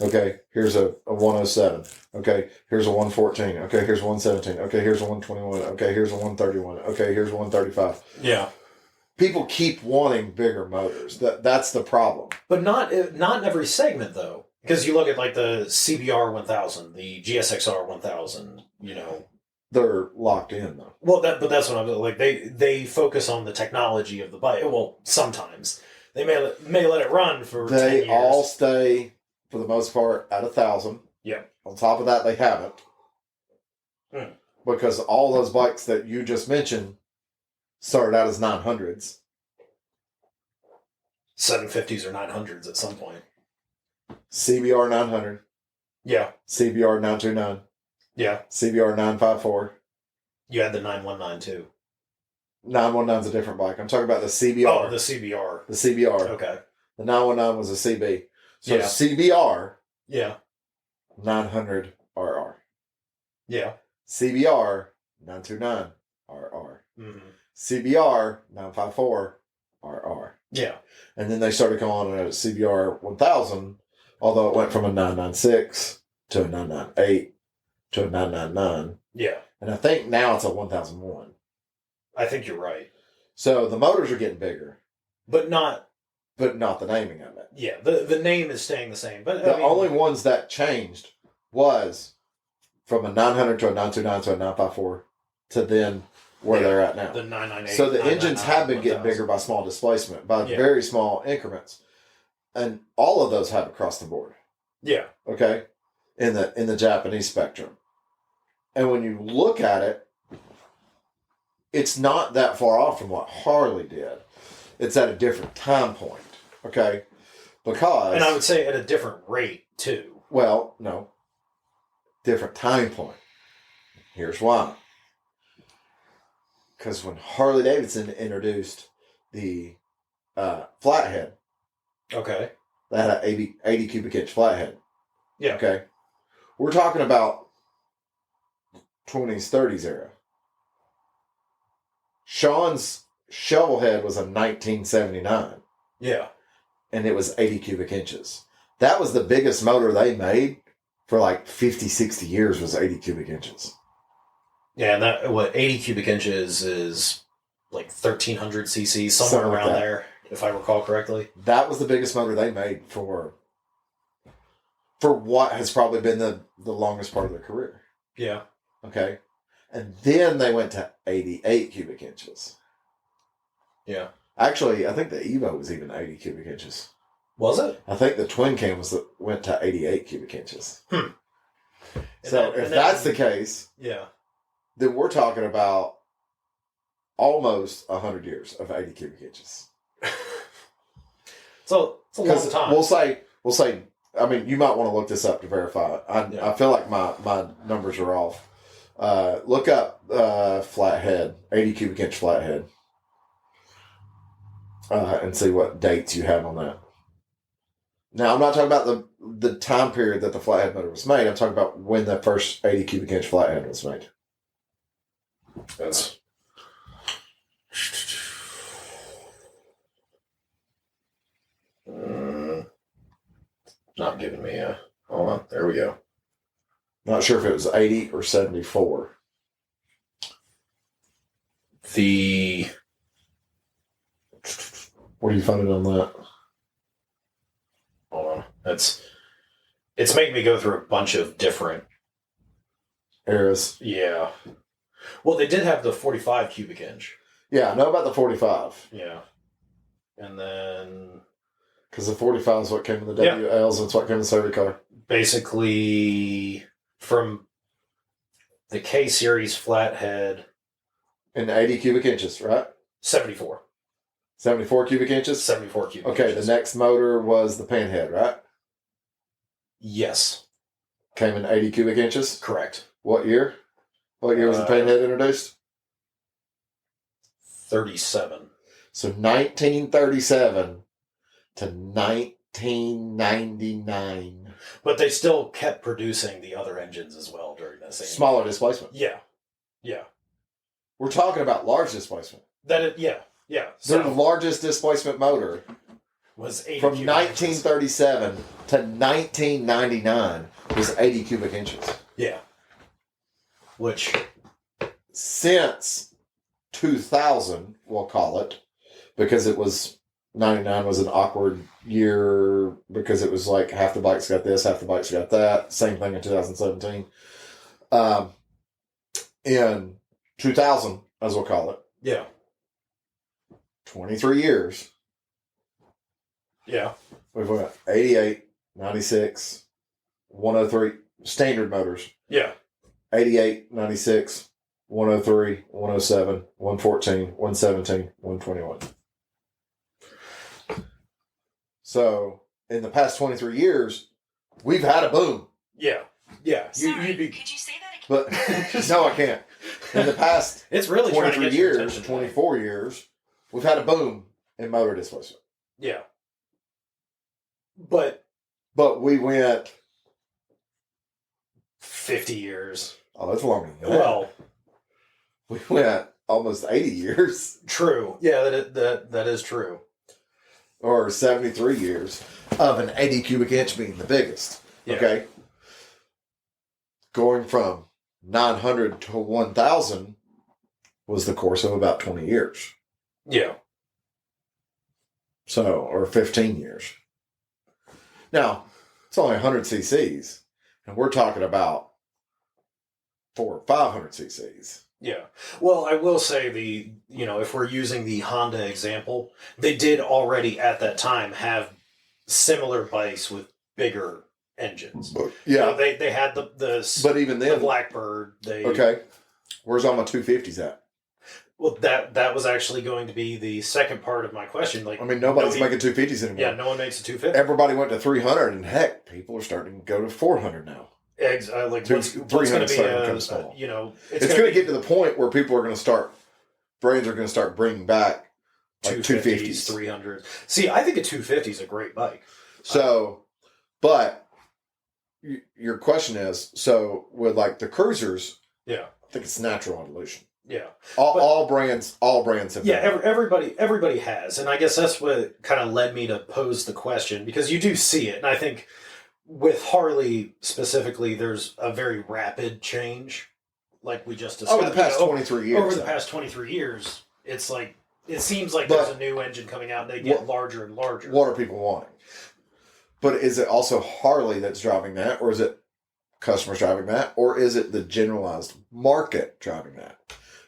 Okay, here's a 107. Okay, here's a 114. Okay, here's a 117. Okay, here's a 121. Okay, here's a 131. Okay, here's a 135. Yeah. People keep wanting bigger motors. That's the problem. But not in every segment, though. Because you look at like the CBR 1000, the GSXR 1000, They're locked in, though. Well, that's what I'm like. They focus on the technology of the bike. Well, sometimes they may let it run for 10 years. They all stay, for the most part, at 1,000. Yeah. On top of that, they haven't. Because all those bikes that you just mentioned started out as 900s. 750s or 900s at some point. CBR 900. Yeah. CBR 929. Yeah. CBR 954. You had the 919 too. 919's a different bike. I'm talking about the CBR. Oh, the CBR. The CBR. Okay. The 919 was a CB. So Yeah. CBR. Yeah. 900 RR. Yeah. CBR 929 RR. Mm-hmm. CBR 954 RR. Yeah. And then they started calling it a CBR 1000, although it went from a 996 to a 998 to a 999. Yeah. And I think now it's a 1001. I think you're right. So the motors are getting bigger. But not the naming of it. Yeah, the name is staying the same. But the only ones that changed was from a 900 to a 929 to a 954 to then where they're at now. The 998. So the engines have been getting bigger by small displacement, by very small increments. And all of those have across the board. Yeah. Okay? In the Japanese spectrum. And when you look at it, it's not that far off from what Harley did. It's at a different time point. Okay? Because... And I would say at a different rate, too. Well, no. Different time point. Here's why. Because when Harley Davidson introduced the flathead, okay, they had an 80 cubic inch flathead. Yeah. Okay. We're talking about 20s, 30s era. Sean's shovel head was a 1979. Yeah. And it was 80 cubic inches. That was the biggest motor they made for like 50, 60 years was 80 cubic inches. Yeah, and that 80 cubic inches is like 1,300 cc's, somewhere Something like around that. there, if I recall correctly. That was the biggest motor they made for what has probably been the longest part of their career. Yeah. Okay. And then they went to 88 cubic inches. Yeah. Actually, I think the Evo was even 80 cubic inches. Was it? I think the twin cam went to 88 cubic inches. So if and that's the case, yeah, then we're talking about almost 100 years of 80 cubic inches. So it's a long time. We'll say. I mean, you might want to look this up to verify. I feel like my numbers are off. Look up flathead, 80 cubic inch flathead, and see what dates you have on that. Now, I'm not talking about the time period that the flathead motor was made. I'm talking about when the first 80 cubic inch flathead was made. That's not giving me a... Hold on. There we go. Not sure if it was 80 or 74. What are you finding on that? Hold on. It's making me go through a bunch of different... Eras. Yeah. Well, they did have the 45 cubic inch. Yeah, I know about the 45. Yeah. And then... Because the 45 is what came in the WLs and it's what came in the Soviet car. Basically, from the K-Series flathead In 80 cubic inches, right? 74. 74 cubic inches? 74 cubic Okay, inches. the next motor was the Panhead, right? Yes. Came in 80 cubic inches? Correct. What year? What year was the Panhead introduced? 37. So 1937 to 1999. But they still kept producing the other engines as well during that same. Smaller displacement. Yeah. Yeah. We're talking about large displacement. Yeah. Their largest displacement motor was 80 from cubic 1937 to 1999 was 80 cubic inches. Yeah. Which Since 2000, we'll call it, because it was 99 was an awkward year because it was like half the bikes got this, half the bikes got that. Same thing in 2017. In 2000, as we'll call it, yeah. 23 years, Yeah. we've went 88, 96, 103 standard motors. Yeah. 88, 96, 103, 107, 114, 117, 121. So, in the past 23 years, we've had a boom. Yeah. Yeah. Sorry, could you say that again? But, no, I can't. In the past It's really trying to 23 get your years, attention. 24 years, we've had a boom in motor displacement. Yeah. But But we went, 50 years. oh, that's longer than that. Well, We went almost 80 years, true. Yeah, that is true. or 73 years, of an 80 cubic inch being the biggest. Yeah. Okay? Going from 900 to 1,000 was the course of about 20 years. Yeah. So, or 15 years. Now, it's only 100 cc's, and we're talking about 400 or 500 cc's. Yeah. Well, I will say if we're using the Honda example, they did already at that time have similar bikes with bigger engines. Yeah. They had the But even the then, Blackbird. okay, where's all my 250s at? Well, that was actually going to be the second part of my question. Like, I mean, nobody's nobody- making 250s anymore. Yeah, no one makes a 250. Everybody went to 300, and heck, people are starting to go to 400 now. What's going to 300 be kind of small. it's It's going to get to the point where people are going to start, brands are going to start bringing back like 250s. 300s. See, I think a 250 is a great bike. So, but your question is, so with like the cruisers, Yeah. I think it's natural evolution. Yeah. All brands have. Yeah, done it. everybody has, and I guess that's what kind of led me to pose the question, because you do see it, and I think with Harley specifically, there's a very rapid change, like we just discussed. Over the past 23 years. Over the past 23 years, it's like it seems like there's a new engine coming out, and they get larger and larger. What are people wanting? But is it also Harley that's driving that, or is it customers driving that, or is it the generalized market driving that?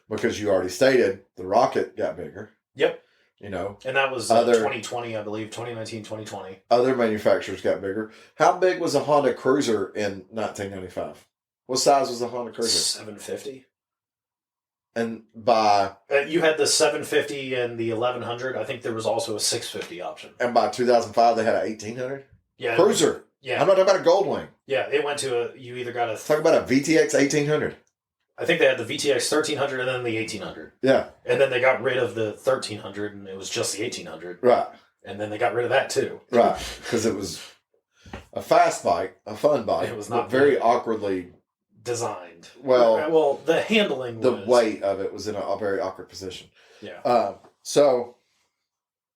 Because you already stated the Rocket got bigger. Yep. And that was other 2020, I believe, 2019, 2020. Other manufacturers got bigger. How big was a Honda Cruiser in 1995? What size was the Honda Cruiser? 750. And by You had the 750 and the 1100. I think there was also a 650 option. 2005 they had an 1800 Yeah. Cruiser. Yeah. I'm not talking about a Goldwing. Yeah, it went to you either got Talk about a VTX 1800. I think they had the VTX 1300 and then the 1800. Yeah. And then they got rid of the 1300 and it was just the 1800. Right. And then they got rid of that too. Right. Because it was a fast bike, a fun bike. It was not but very good. awkwardly Designed. Well, the handling the was... weight of it was in a very awkward position. Yeah. So,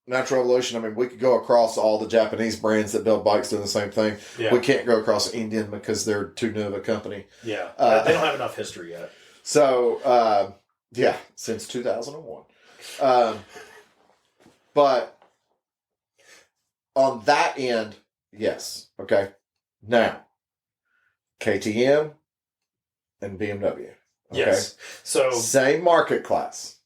natural evolution, I mean, we could go across all the Japanese brands that build bikes doing the same thing. Yeah. We can't go across Indian because they're too new of a company. Yeah. Uh, they don't have enough history yet. So, since 2001. But on that end, yes. Okay. Now, KTM and BMW. Okay? Yes. So Same market class.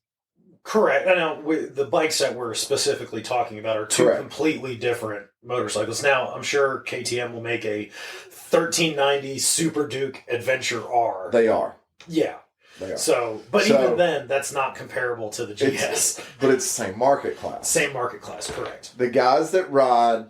correct. I know the bikes that we're specifically talking about are two Correct. completely different motorcycles. Now, I'm sure KTM will make a 1390 Super Duke Adventure R. They are. Yeah. They are. So even then, that's not comparable to the GS. But it's the same market class. Same market class, correct. The guys that ride,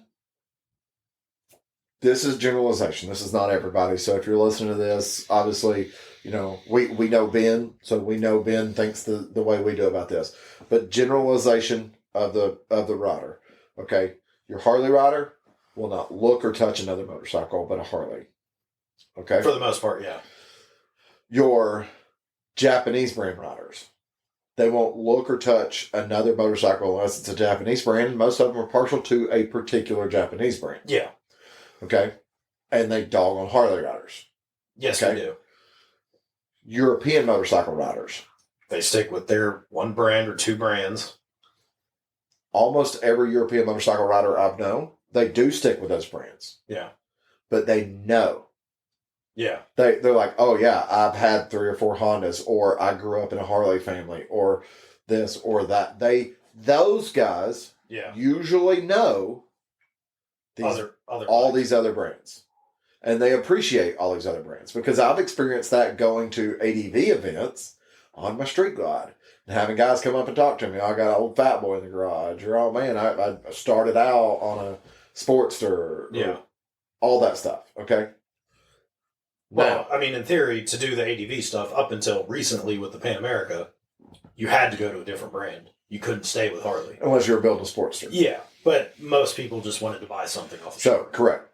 this is generalization. This is not everybody. So if you're listening to this, obviously, we know Ben, so we know Ben thinks the way we do about this. But generalization of the rider. Okay, your Harley rider will not look or touch another motorcycle but a Harley. Okay, For the most part, yeah. Your Japanese brand riders, they won't look or touch another motorcycle unless it's a Japanese brand. Most of them are partial to a particular Japanese brand. Yeah. Okay, and they dog on Harley riders. Yes, Okay? we do. European motorcycle riders, They stick with their one brand or two brands. almost every European motorcycle rider I've known, they do stick with those brands. Yeah. But they know. Yeah. They're like, oh yeah, I've had 3 or 4 Hondas, or I grew up in a Harley family, or this or that. Those guys Yeah. usually know Other all these other brands. And they appreciate all these other brands, because I've experienced that going to ADV events on my street glide and having guys come up and talk to me. I got an old fat boy in the garage, or oh man, I started out on a Sportster, Yeah. all that stuff. Okay. Well, I mean, in theory, to do the ADV stuff up until recently with the Pan America, you had to go to a different brand. You couldn't stay with Harley. Unless you were building a Sportster. Yeah, but most people just wanted to buy something off the So, shelf. correct.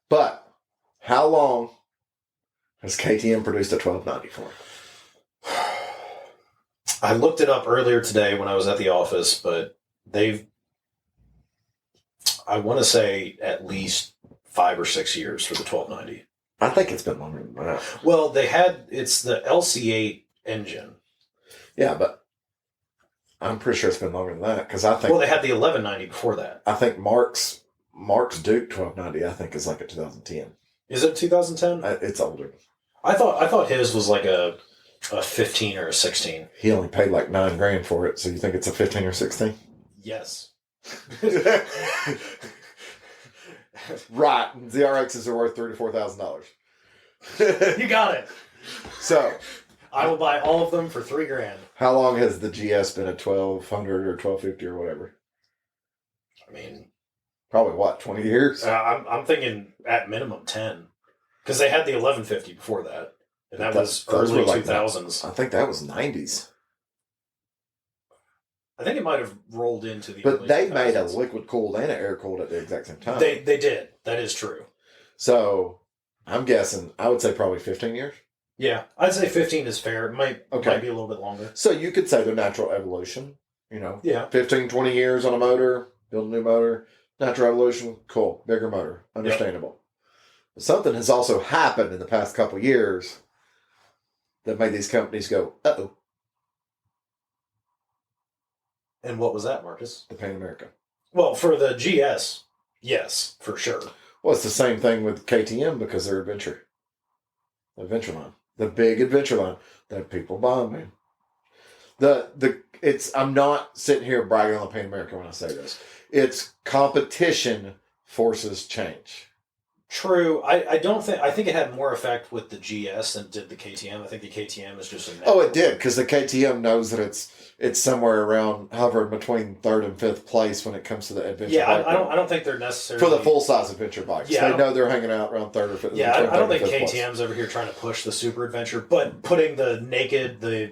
But how long has KTM produced a 1290 for? I looked it up earlier today when I was at the office, but I want to say at least 5 or 6 years for the 1290. I think it's been longer than that. Well, it's the LC8 engine. Yeah, but I'm pretty sure it's been longer than that, because I think. Well, they had the 1190 before that. I think Mark's Duke 1290, I think, is like a 2010. Is it 2010? It's older. I thought his was like a 15 or a 16. He only paid like $9,000 for it, so you think it's a 15 or 16? Yes. Right. ZRXs are worth $3,000 to $4,000. You got it. So, I will buy all of them for $3,000. how long has the GS been at 1200 or 1250 or whatever? I mean, Probably what, 20 years? I'm thinking at minimum 10, because they had the 1150 before that, and that was Those early were like 2000s. I think that was 90s. I think it might have rolled into the. But early they 2000s. made a liquid cooled and an air cooled at the exact same time. They did. That is true. So I'm guessing, I would say probably 15 years. Yeah, I'd say 15 is fair. It might be a little bit longer. So you could say their natural evolution, Yeah. 15, 20 years on a motor, build a new motor, natural evolution, cool, bigger motor, understandable. But something has also happened in the past couple years that made these companies go, uh-oh, And what was that, Marcus? the Pan America. Well, for the GS, yes, for sure. Well, it's the same thing with KTM because they're adventure. The adventure line. The big adventure line that people buy, man. I'm not sitting here bragging on the Pan America when I say this. It's competition forces change. True. I think it had more effect with the GS than did the KTM. I think the KTM is just a Oh, it did, because the KTM knows that it's somewhere around hovering between 3rd and 5th place when it comes to the adventure. Yeah, bike. I don't think they're necessarily for the full size adventure bikes. Yeah, They know they're hanging out around 3rd or 5th. Yeah, between I don't 3rd think and 5th place. KTM's over here trying to push the super adventure, but putting the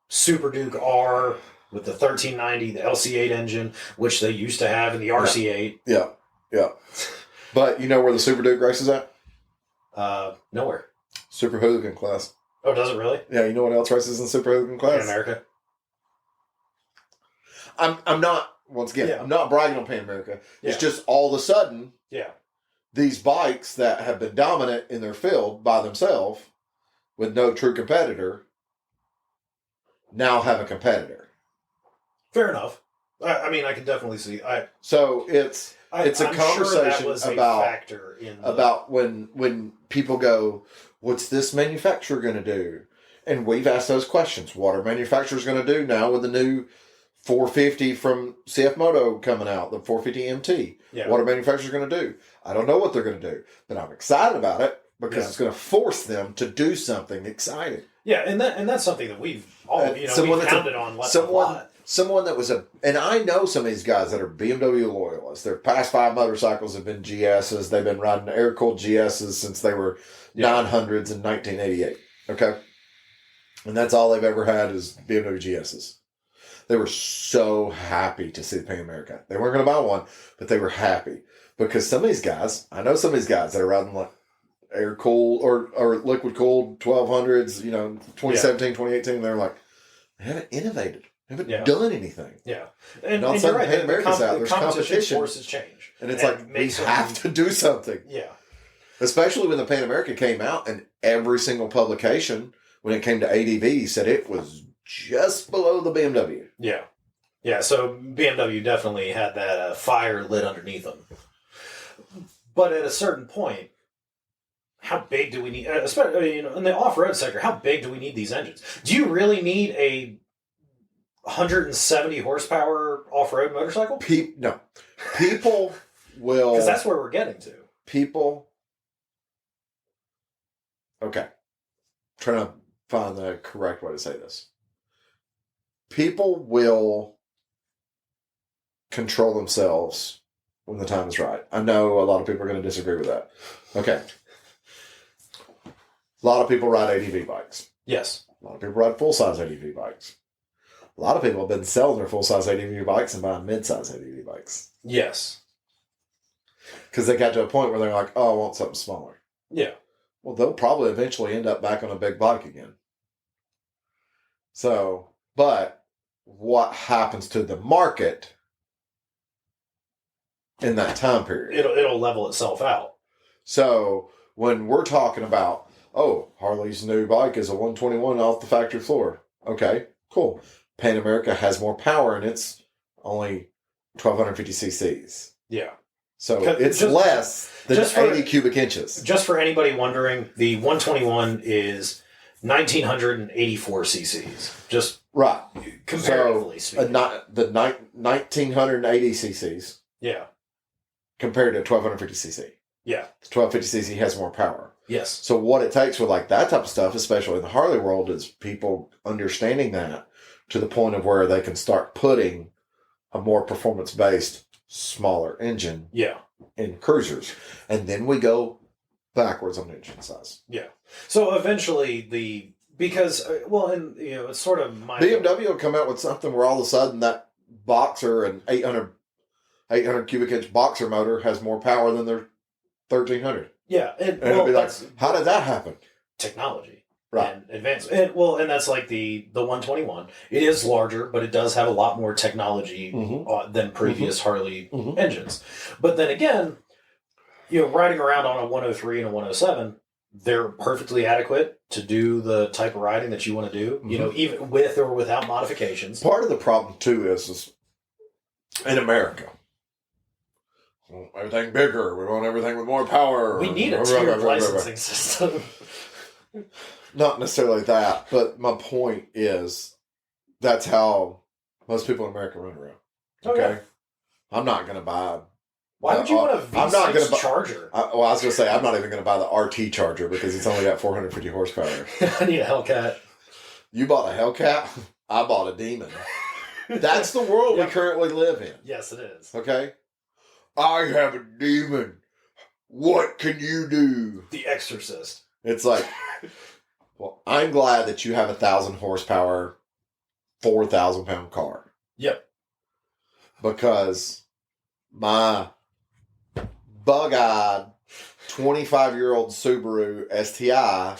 Super Duke R with the 1390, the LC8 engine, which they used to have in the RC8. Yeah. But you know where the Super Duke race is at? Nowhere. Super Hooligan class. Oh, does it really? Yeah, you know what else races in Super Hooligan class? In America? I'm not, once again, I'm not bragging on Pan America. It's Yeah. just all of a sudden, Yeah. these bikes that have been dominant in their field by themselves with no true competitor now have a competitor. Fair enough. I mean, I can definitely see. So it's a I'm conversation sure that was about a factor in about when people go, what's this manufacturer going to do? And we've asked those questions. What are manufacturers going to do now with the new 450 from CF Moto coming out, the 450 MT? Yeah. What are manufacturers going to do? I don't know what they're going to do, but I'm excited about it because it's going to force them to do something exciting. Yeah, and that's something that we've all we've pounded on a lot. Someone that was and I know some of these guys that are BMW loyalists. Their past 5 motorcycles have been GSs. They've been riding air-cooled GSs since they were 900s in 1988. Okay? And that's all they've ever had is BMW GSs. They were so happy to see the Pan America. They weren't going to buy one, but they were happy. Because some of these guys, I know some of these guys that are riding like air-cooled or liquid-cooled 1200s, 2017, 2018, they're like, they haven't innovated. They haven't done anything. Yeah. And all of a sudden, Pan America's out. There's competition. Forces change. And it's like, we have to do something. Yeah. Especially when the Pan America came out and every single publication, when it came to ADV, said it was just below the BMW. Yeah. Yeah, so BMW definitely had that fire lit underneath them. But at a certain point, how big do we need, especially in the off-road sector, how big do we need these engines? Do you really need a 170 horsepower off-road motorcycle? No. People will... Because that's where we're getting to. People... Okay. Trying to find the correct way to say this. People will control themselves when the time is right. I know a lot of people are going to disagree with that. Okay. A lot of people ride ADV bikes. Yes. A lot of people ride full-size ADV bikes. A lot of people have been selling their full-size ADV bikes and buying mid-size ADV bikes. Yes. Because they got to a point where they're like, oh, I want something smaller. Yeah. Well, they'll probably eventually end up back on a big bike again. So, but what happens to the market in that time period? It'll level itself out. So, when we're talking about, oh, Harley's new bike is a 121 off the factory floor. Okay, cool. Pan America has more power and it's only 1250 cc's. Yeah. So it's less than 80 cubic inches. Just for anybody wondering, the 121 is 1984 cc's. Just right. Comparatively speaking. The 1980 cc's. Yeah. Compared to 1250 cc. Yeah. 1250 cc has more power. Yes. So what it takes with like that type of stuff, especially in the Harley world, is people understanding that to the point of where they can start putting a more performance-based, smaller engine in cruisers. And then we go backwards on engine size. Yeah. So eventually it's sort of BMW will come out with something where all of a sudden that Boxer and 800 cubic inch Boxer motor has more power than their 1300. Yeah. And it'll be like, how did that happen? Technology. Right. And advancement. And that's like the 121. It is larger, but it does have a lot more technology than previous Harley engines. But then again, riding around on a 103 and a 107, they're perfectly adequate to do the type of riding that you want to do, even with or without modifications. Part of the problem, too, is in America, we want everything bigger. We want everything with more power. We need a tiered licensing system. Not necessarily that, but my point is that's how most people in America run around. Okay? Okay. I'm not going to buy... Why would you want a V6 Charger? I was going to say, I'm not even going to buy the RT Charger because it's only got 450 horsepower. I need a Hellcat. You bought a Hellcat? I bought a Demon. That's the world we currently live in. Yes, it is. Okay? I have a Demon. What can you do? The Exorcist. It's like, well, I'm glad that you have 1,000 horsepower, 4,000 pound car. Yep. Because my bug-eyed 25-year-old Subaru STI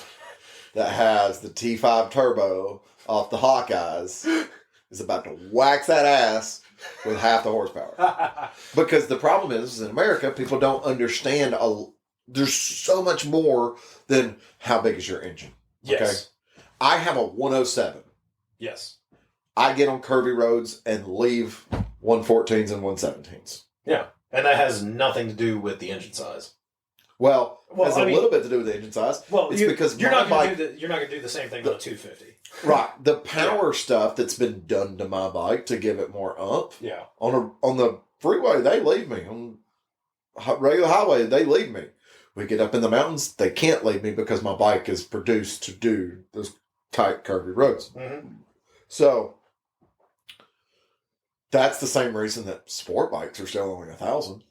that has the T5 turbo off the Hawkeyes is about to wax that ass with half the horsepower. Because the problem is in America, people don't understand. There's so much more than how big is your engine. Yes. Okay? I have a 107. Yes. I get on curvy roads and leave 114s and 117s. Yeah. And that has nothing to do with the engine size. Well, it has a little bit to do with the engine size. Well, it's because you're not going to do the same thing on a 250. Right. The power stuff that's been done to my bike to give it more oomph. Yeah. On the freeway, they leave me. On regular highway, they leave me. We get up in the mountains, they can't leave me because my bike is produced to do those tight, curvy roads. Mm-hmm. So that's the same reason that sport bikes are still only 1,000.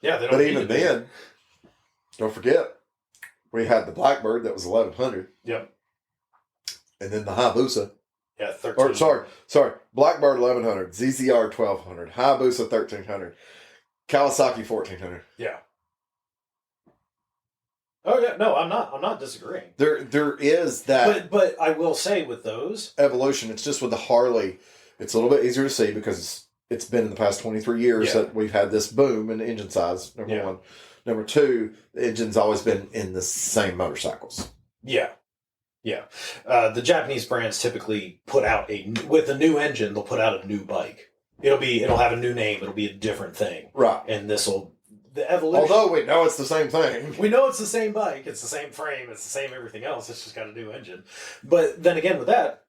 Yeah, they don't. But need even to be. then, don't forget, we had the Blackbird that was 1,100. Yep. And then the Hayabusa. Yeah, 13. Or sorry, Blackbird 1,100, ZZR 1,200, Hayabusa 1,300, Kawasaki 1,400. Yeah. Oh yeah, no, I'm not disagreeing. There is that, But I will say with those evolution. It's just with the Harley, it's a little bit easier to see because it's been in the past 23 years that we've had this boom in engine size. Number one. Number two, the engine's always been in the same motorcycles. Yeah. Yeah. The Japanese brands typically put out with a new engine, they'll put out a new bike. It'll have a new name, it'll be a different thing. Right. And the evolution. Although we know it's the same thing. We know it's the same bike, it's the same frame, it's the same everything else, it's just got a new engine. But then again with that,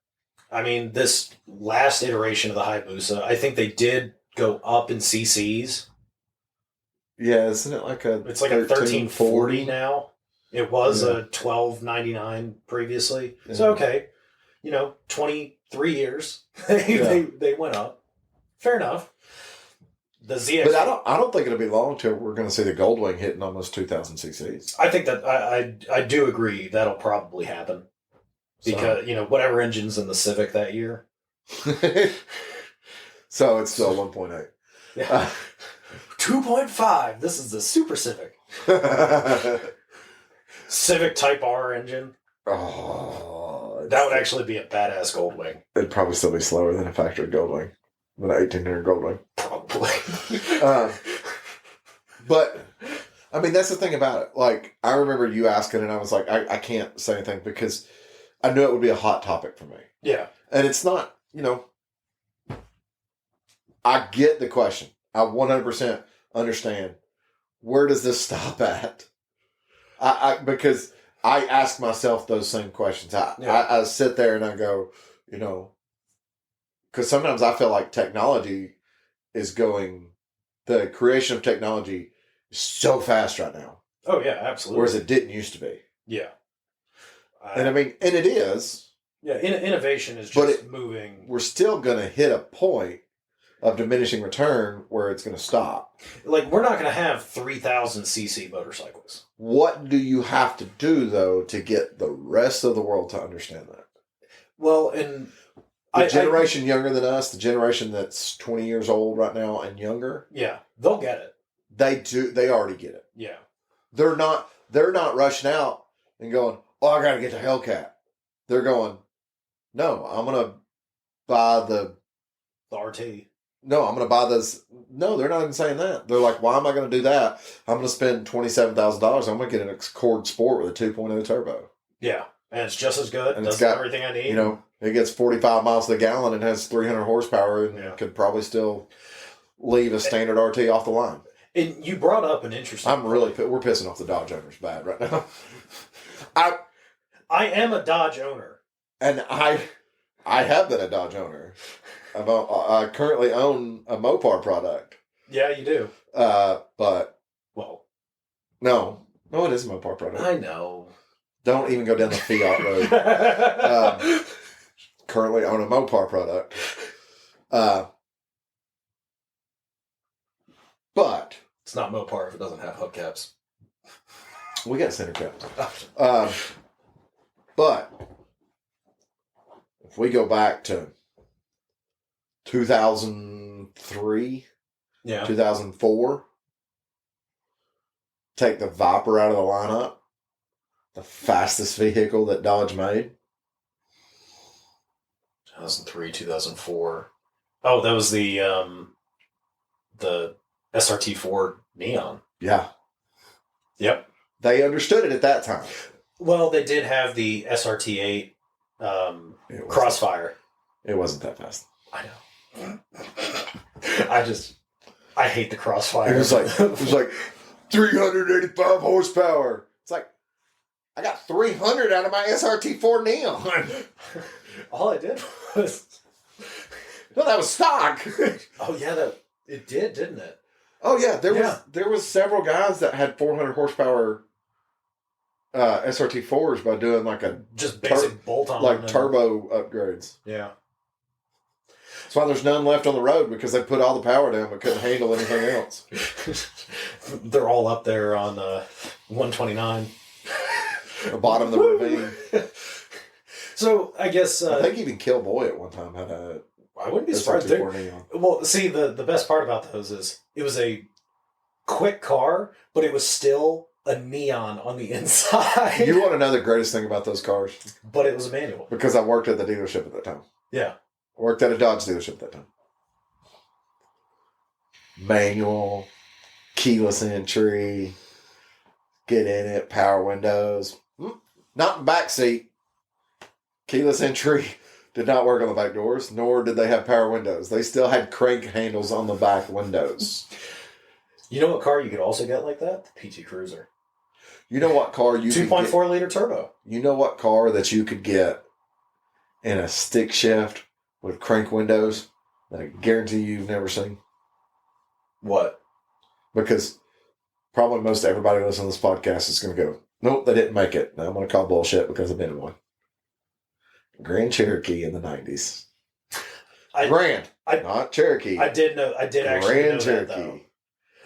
I mean, this last iteration of the Hayabusa, I think they did go up in CCs. Yeah, isn't it like a... It's like a 1340 now. It was a 1299 previously. Yeah. So, okay, 23 years, they went up. Fair enough. The ZX... But I don't think it'll be long till we're going to see the Goldwing hitting almost 2,000 cc's. I think that I do agree that'll probably happen. Because, whatever engine's in the Civic that year. So it's still 1.8. Yeah. 2.5. This is the Super Civic. Civic Type R engine. Oh, That would actually be a badass Goldwing. it'd probably still be slower than a factory Goldwing, than an 1800 Goldwing. Probably. But I mean, that's the thing about it. Like, I remember you asking, and I was like, I can't say anything because I knew it would be a hot topic for me. Yeah. And it's not, I get the question. I 100% understand. Where does this stop at? Because I ask myself those same questions. I sit there and I go, because sometimes I feel like technology is going, the creation of technology is so fast right now. Oh, yeah, absolutely. Whereas it didn't used to be. Yeah. And I mean, and it is. Yeah, innovation is just moving. We're still going to hit a point of diminishing return where it's going to stop. Like, we're not going to have 3,000 cc motorcycles. What do you have to do, though, to get the rest of the world to understand that? Well, and the generation younger than us, the generation that's 20 years old right now and younger. Yeah, they'll get it. They do. They already get it. Yeah. They're not rushing out and going, oh, I got to get the Hellcat. They're going, no, I'm going to buy the RT. No, I'm going to buy this. No, they're not even saying that. They're like, why am I going to do that? I'm going to spend $27,000. I'm going to get an Accord Sport with a 2.0 turbo. Yeah, and it's just as good. And Does it's got everything I need. It gets 45 miles to the gallon and has 300 horsepower and could probably still leave a standard RT off the line. And you brought up an interesting... we're pissing off the Dodge owners bad right now. I am a Dodge owner. And I have been a Dodge owner. I currently own a Mopar product. Yeah, you do. But... Well... No, it is a Mopar product. I know. Don't even go down the Fiat road. Currently own a Mopar product. But... It's not Mopar if it doesn't have hubcaps. We got center caps. But... if we go back to 2003, 2004, take the Viper out of the lineup, the fastest vehicle that Dodge made. 2003, 2004. Oh, that was the SRT4 Neon. Yeah. Yep. They understood it at that time. Well, they did have the SRT8 Crossfire. It wasn't that fast. I know. I hate the Crossfire. It was like 385 horsepower. It's like, I got 300 out of my SRT4 Neon. All I did was... No, that was stock. Oh, yeah, it did, didn't it? Oh, yeah. There was several guys that had 400 horsepower SRT4s by doing like a just basic bolt-on. Like turbo upgrades. Yeah. That's why there's none left on the road, because they put all the power down but couldn't handle anything else. They're all up there on 129. The bottom of the ravine. So I guess I think even Killboy at one time had a. I wouldn't be surprised. Well, see, the best part about those is it was a quick car, but it was still a neon on the inside. You want to know the greatest thing about those cars? But it was a manual. Because I worked at the dealership at that time. Yeah. Worked at a Dodge dealership at that time. Manual, keyless entry, get in it, power windows. Not in back seat. Keyless entry did not work on the back doors, nor did they have power windows. They still had crank handles on the back windows. You know what car you could also get like that? The PT Cruiser. You know what car you 2.4 liter turbo. You know what car that you could get in a stick shift with crank windows that I guarantee you've never seen? What? Because probably most everybody listening to this podcast is going to go, nope, they didn't make it. Now I'm going to call bullshit because I've been in one. Grand Cherokee in the 90s. Not Cherokee. I did actually know Grand that, Cherokee. though.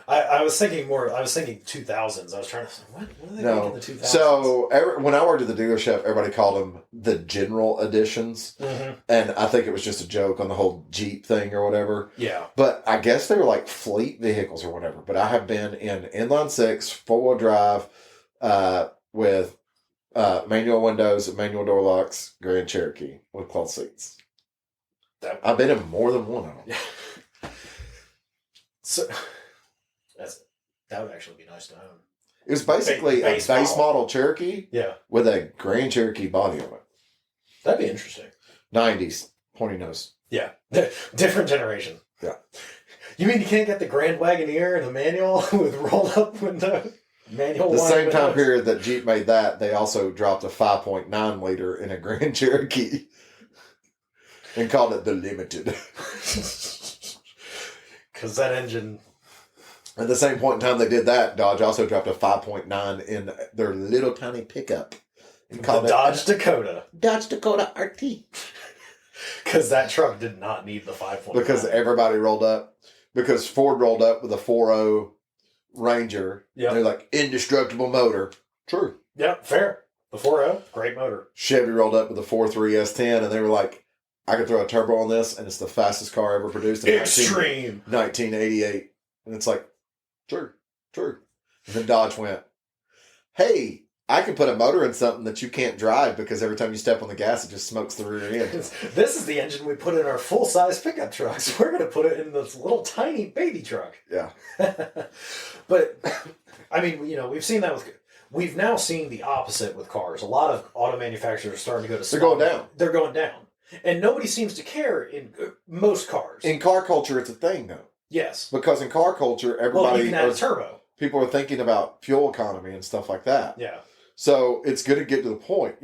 I was thinking 2000s. I was trying to say, what are they making in the 2000s? So when I worked at the dealership, everybody called them the General Editions. Mm-hmm. And I think it was just a joke on the whole Jeep thing or whatever. Yeah. But I guess they were like fleet vehicles or whatever. But I have been in inline six, four-wheel drive, with manual windows, manual door locks, Grand Cherokee with cloth seats. I've been in more than one of them. Yeah. So that would actually be nice to own. It was basically a base model Cherokee, yeah, with a Grand Cherokee body on it. That'd be interesting. 90s, pointy nose. Yeah, different generation. Yeah. You mean you can't get the Grand Wagoneer in a manual with rolled up window? Manual. The same time period that Jeep made that, they also dropped a 5.9 liter in a Grand Cherokee and called it the Limited. Because that engine. At the same point in time they did that, Dodge also dropped a 5.9 in their little tiny pickup. And called the Dodge Dakota. Dodge Dakota RT. Because that truck did not need the 5.9. Because everybody rolled up. Because Ford rolled up with a 4.0 Ranger. Yeah. They're like, indestructible motor. True. Yeah, fair. The 4.0, great motor. Chevy rolled up with a 4.3 S10, and they were like, I could throw a turbo on this, and it's the fastest car ever produced in Extreme. 1988. And it's like, true. And then Dodge went, hey, I can put a motor in something that you can't drive because every time you step on the gas, it just smokes the rear end. This is the engine we put in our full-size pickup trucks. We're going to put it in this little tiny baby truck. Yeah. But, I mean, we've seen that we've now seen the opposite with cars. A lot of auto manufacturers are starting to go to They're going down. They're going down. And nobody seems to care in most cars. In car culture, it's a thing, though. Yes. Because in car culture, everybody... you can add a turbo. People are thinking about fuel economy and stuff like that. Yeah. So it's going to get to the point,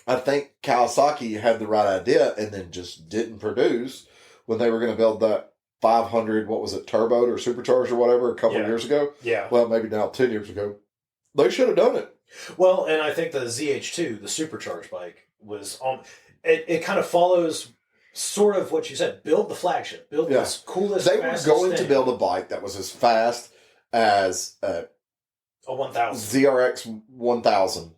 I think Kawasaki had the right idea and then just didn't produce when they were going to build that 500, what was it, turboed or supercharged or whatever a couple of years ago. Yeah. Well, maybe now 10 years ago. They should have done it. Well, and I think the ZH2, the supercharged bike, was on... It kind of follows sort of what you said. Build the flagship. Build this coolest, They were going to build a bike that was as fast as a 1000. ZRX 1000,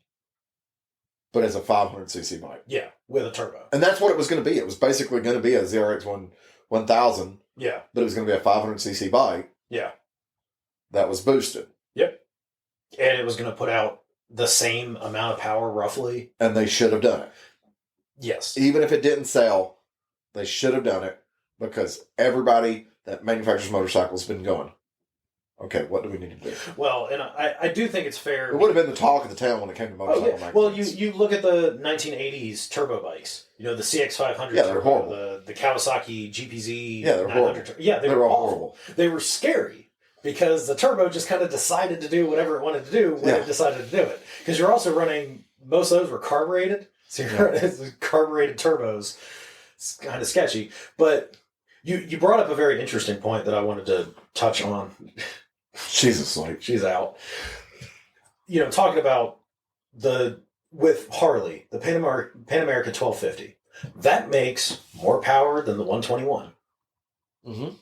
but as a 500cc bike. Yeah, with a turbo. And that's what it was going to be. It was basically going to be a ZRX 1000. Yeah. But it was going to be a 500cc bike. Yeah. That was boosted. Yep. And it was going to put out the same amount of power, roughly. And they should have done it. Yes. Even if it didn't sell, they should have done it because everybody that manufactures motorcycles has been going, okay, what do we need to do? Well, and I do think it's fair. It would have been the talk of the town when it came to motorcycle magazines. Well, you look at the 1980s turbo bikes. The CX500 they're turbo, horrible. The Kawasaki GPZ. Yeah, they're horrible. Yeah, they were all horrible. They were scary because the turbo just kind of decided to do whatever it wanted to do when it decided to do it. Because you're also running, most of those were carbureted. So you're running carbureted turbos. It's kind of sketchy. But you brought up a very interesting point that I wanted to touch on. She's asleep. She's out. Talking about with Harley, the Pan America 1250, that makes more power than the 121. Mm-hmm.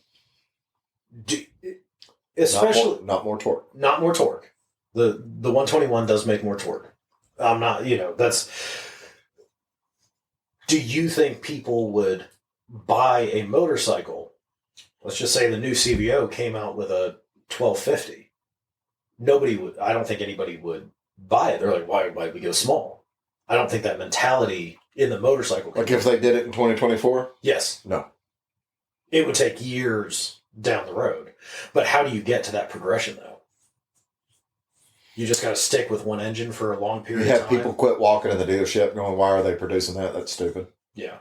Especially not more torque. Not more torque. The 121 does make more torque. I'm not, that's. Do you think people would buy a motorcycle? Let's just say the new CVO came out with a 1250. Nobody would. I don't think anybody would buy it. They're like, why we go small? I don't think that mentality in the motorcycle. Like if they did it in 2024? Yes. No. It would take years down the road. But how do you get to that progression, though? You just got to stick with one engine for a long period of time. You have people quit walking in the dealership going, why are they producing that? That's stupid. Yeah.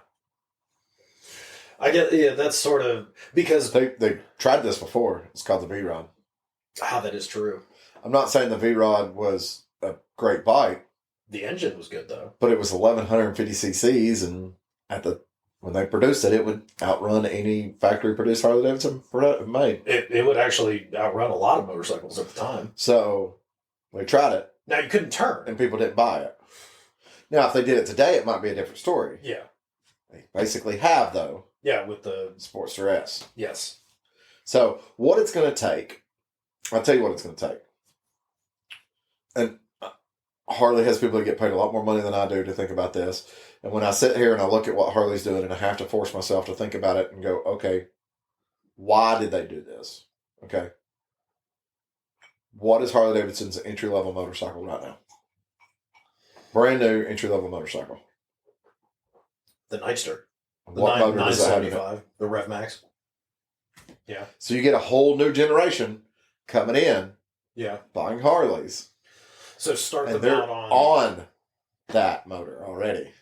I get, yeah, that's sort of, because... They tried this before. It's called the V-Rod. Ah, that is true. I'm not saying the V-Rod was a great bike. The engine was good, though. But it was 1,150 cc's, and when they produced it, it would outrun any factory-produced Harley-Davidson made. It would actually outrun a lot of motorcycles at the time. So, we tried it. Now, you couldn't turn. And people didn't buy it. Now, if they did it today, it might be a different story. Yeah. They basically have, though. Yeah, with the... Sportster S. Yes. So, what it's going to take, I'll tell you what it's going to take. And Harley has people that get paid a lot more money than I do to think about this. And when I sit here and I look at what Harley's doing, and I have to force myself to think about it and go, okay, why did they do this? Okay. What is Harley-Davidson's entry-level motorcycle right now? Brand new entry-level motorcycle. The Nightster. The What motor does it have? 975. The Rev Max. Yeah. So you get a whole new generation coming in, Yeah. buying Harleys. So start And them they're out on that motor already.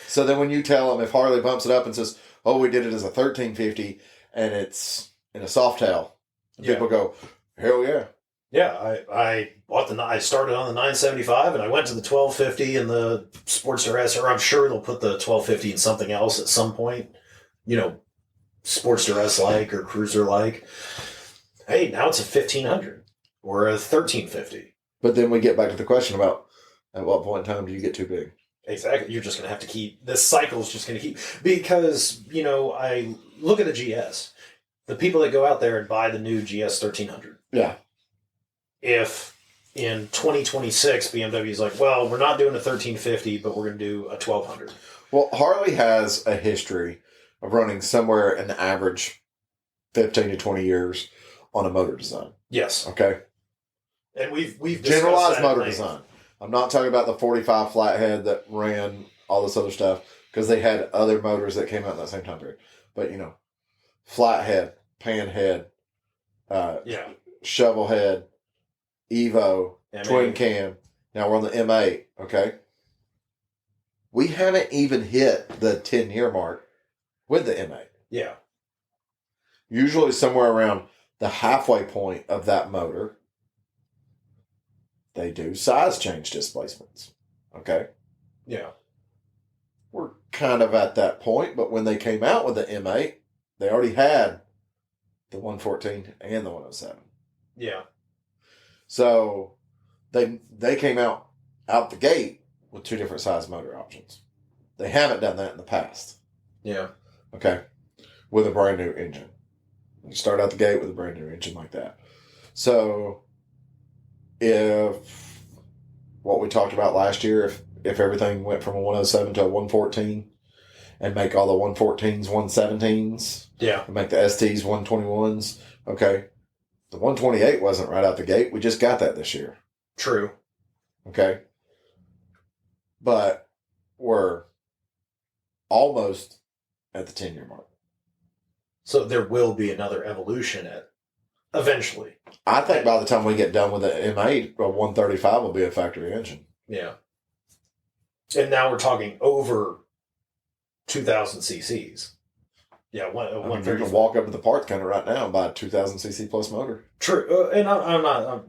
So then when you tell them, if Harley bumps it up and says, oh, we did it as a 1350 and it's in a soft tail, Yeah. people go, hell yeah. Yeah, I started on the 975 and I went to the 1250 and the Sportster S, or I'm sure they'll put the 1250 in something else at some point, Sportster S like or Cruiser like. Hey, now it's a 1500 or a 1350. But then we get back to the question about at what point in time do you get too big? Exactly. You're just going to have to keep, this cycle's just going to keep, because, I look at the GS, the people that go out there and buy the new GS 1300. Yeah. If in 2026 BMW is like, well, we're not doing a 1350, but we're going to do a 1200. Well, Harley has a history of running somewhere in the average 15 to 20 years on a motor design. Yes. Okay. And we've generalized motor design. I'm not talking about the 45 flathead that ran all this other stuff, because they had other motors that came out in that same time period. But, flathead, panhead, shovel head, Evo, M8. twin cam. Now we're on the M8, okay? We haven't even hit the 10-year mark with the M8. Yeah. Usually somewhere around the halfway point of that motor, they do size change displacements, okay? Yeah. We're kind of at that point, but when they came out with the M8, they already had the 114 and the 107. Yeah. So they came out the gate with two different size motor options. They haven't done that in the past. Yeah. Okay. With a brand new engine. You start out the gate with a brand new engine like that. So if what we talked about last year, if everything went from a 107 to a 114 and make all the 114s 117s, Yeah. and make the STs 121s, okay. The 128 wasn't right out the gate. We just got that this year. True. Okay. But we're almost at the 10-year mark. So there will be another evolution eventually. I think by the time we get done with the M8, a 135 will be a factory engine. Yeah. And now we're talking over 2,000 cc's. Yeah, You can walk up to the parts counter right now and buy a 2,000 cc plus motor. True. And I'm not,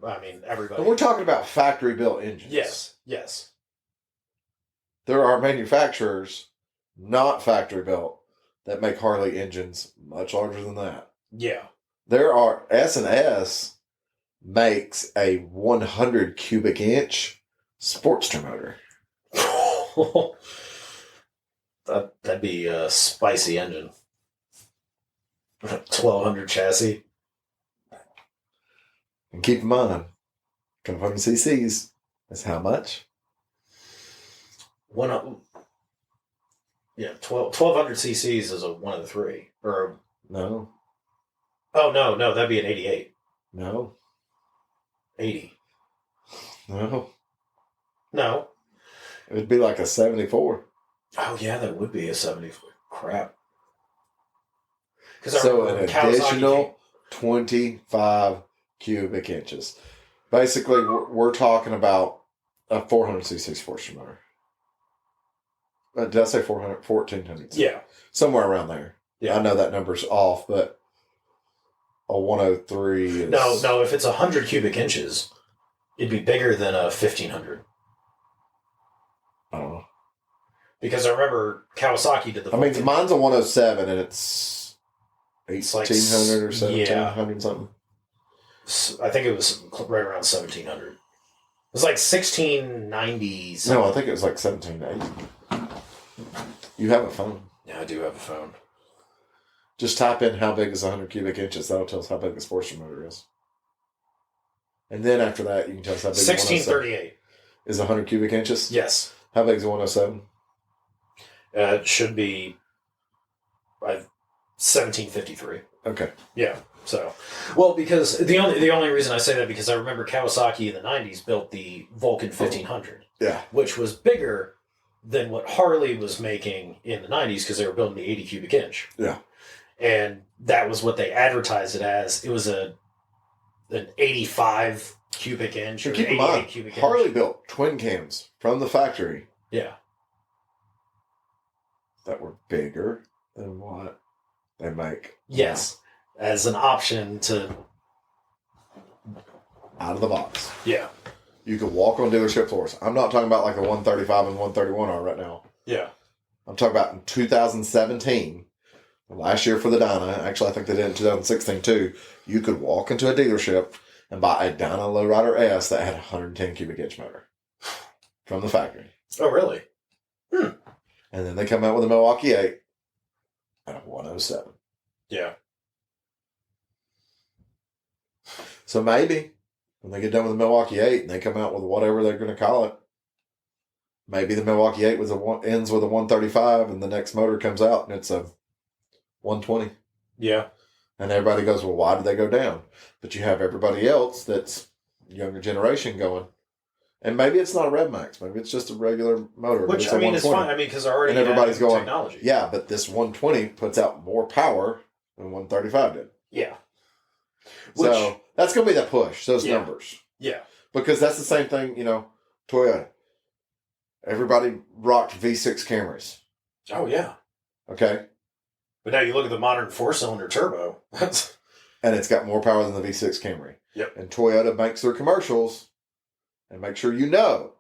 everybody. But we're talking about factory built engines. Yes. There are manufacturers, not factory built, that make Harley engines much larger than that. Yeah. There are S&S makes a 100 cubic inch Sportster motor. That'd be a spicy engine. 1200 chassis. And keep in mind, 1200 cc's is how much? 1200 cc's is a one of the three. No. No, that'd be an 88. No. 80. No. No. It would be like a 74. Oh yeah, that would be a 74. Crap. Because So an additional 25 cubic inches. Basically, we're talking about a 400cc Sportster motor. Did I say 400? 1400. Yeah. Somewhere around there. Yeah. I know that number's off, but a 103 is... No, if it's 100 cubic inches, it'd be bigger than a 1500. I don't know. Because I remember Kawasaki did the... I mean, mine's a 107 and it's 1800 or 1700 something. I think it was right around 1700. It was like 1690 something. No, I think it was like 1780. You have a phone. Yeah, I do have a phone. Just type in how big is 100 cubic inches. That'll tell us how big the Sportster motor is. And then after that, you can tell us how big 1638 is 100 cubic inches. Yes. How big is a 107? It should be 1753. Okay. Yeah. So, well, because the only reason I say that because I remember Kawasaki in the 90s built the Vulcan 1500. Yeah. Which was bigger than what Harley was making in the 90s because they were building the 80 cubic inch. Yeah. And that was what they advertised it as. It was an 85 cubic inch or keep in 88 mind, cubic inch. Harley built twin cams from the factory. Yeah. That were bigger than what they make. Yes. As an option to... Out of the box. Yeah. You could walk on dealership floors. I'm not talking about like a 135 and 131 are right now. Yeah. I'm talking about in 2017, last year for the Dyna. Actually, I think they did it in 2016 too. You could walk into a dealership and buy a Dyna Lowrider S that had a 110 cubic inch motor from the factory. Oh, really? And then they come out with a Milwaukee 8 and a 107. Yeah. So maybe when they get done with the Milwaukee 8 and they come out with whatever they're going to call it, maybe the Milwaukee 8 ends with a 135 and the next motor comes out and it's a 120. Yeah. And everybody goes, well, why did they go down? But you have everybody else that's younger generation going. And maybe it's not a Rev Max. Maybe it's just a regular motor. Which, it's a I mean, it's 120. fine. I mean, because they're already and everybody's going, technology. Yeah, but this 120 puts out more power than 135 did. Yeah. So that's going to be the push, those numbers. Yeah. Because that's the same thing, Toyota. Everybody rocked V6 Camrys. Oh, yeah. Okay? But now you look at the modern 4-cylinder turbo. And it's got more power than the V6 Camry. Yep. And Toyota makes their commercials and make sure you know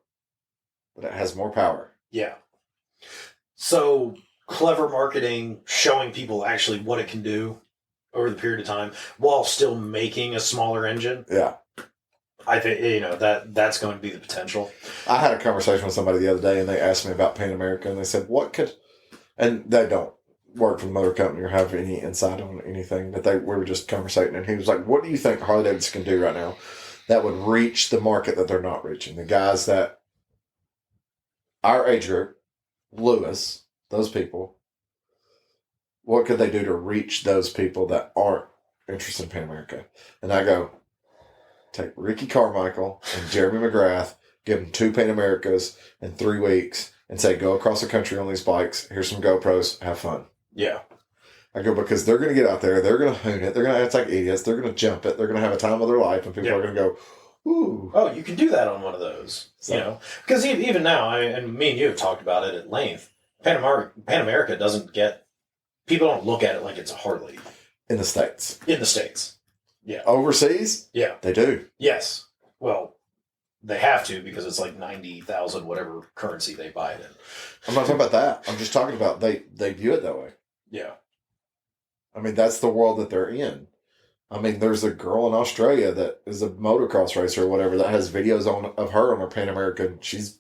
that it has more power. Yeah. So clever marketing, showing people actually what it can do over the period of time while still making a smaller engine. Yeah. I think, that's going to be the potential. I had a conversation with somebody the other day and they asked me about Pan America and they said, and they don't work for the motor company or have any insight on anything, but we were just conversating and he was like, what do you think Harley Davidson can do right now that would reach the market that they're not reaching? The guys that our age group, Lewis, those people, what could they do to reach those people that aren't interested in Pan America? And I go, take Ricky Carmichael and Jeremy McGrath, give them 2 Pan Americas in 3 weeks, and say, go across the country on these bikes. Here's some GoPros. Have fun. Yeah. I go, because they're going to get out there. They're going to hoon it. They're going to act like idiots. They're going to jump it. They're going to have a time of their life, and people are going to go, ooh. Oh, you can do that on one of those. So, because even now, and me and you have talked about it at length, Pan America doesn't get... People don't look at it like it's a Harley. in the States. In the States. Yeah. Overseas? Yeah. They do. Yes. Well, they have to because it's like 90,000 whatever currency they buy it in. I'm not talking about that. I'm just talking about they view it that way. Yeah. I mean, that's the world that they're in. I mean, there's a girl in Australia that is a motocross racer or whatever that has videos of her on her Pan American. She's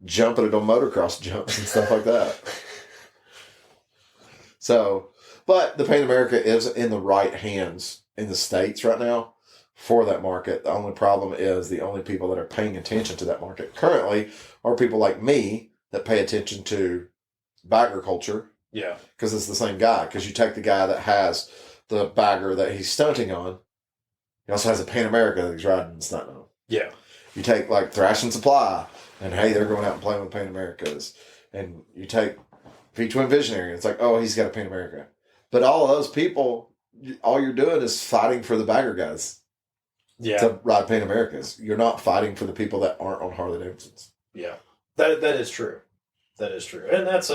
jumping it on motocross jumps and stuff like that. So, but the Pan America is in the right hands in the States right now for that market. The only problem is the only people that are paying attention to that market currently are people like me that pay attention to bagger culture. Yeah. Because it's the same guy. Because you take the guy that has the bagger that he's stunting on. He also has a Pan America that he's riding and stunting on. Yeah. You take like Thrash and Supply, and hey, they're going out and playing with Pan Americas. And you take V-Twin Visionary, it's like, oh, he's got a Pan America. But all of those people, all you're doing is fighting for the bagger guys to ride Pan Americas. You're not fighting for the people that aren't on Harley Davidsons. Yeah. That is true. That is true. And that's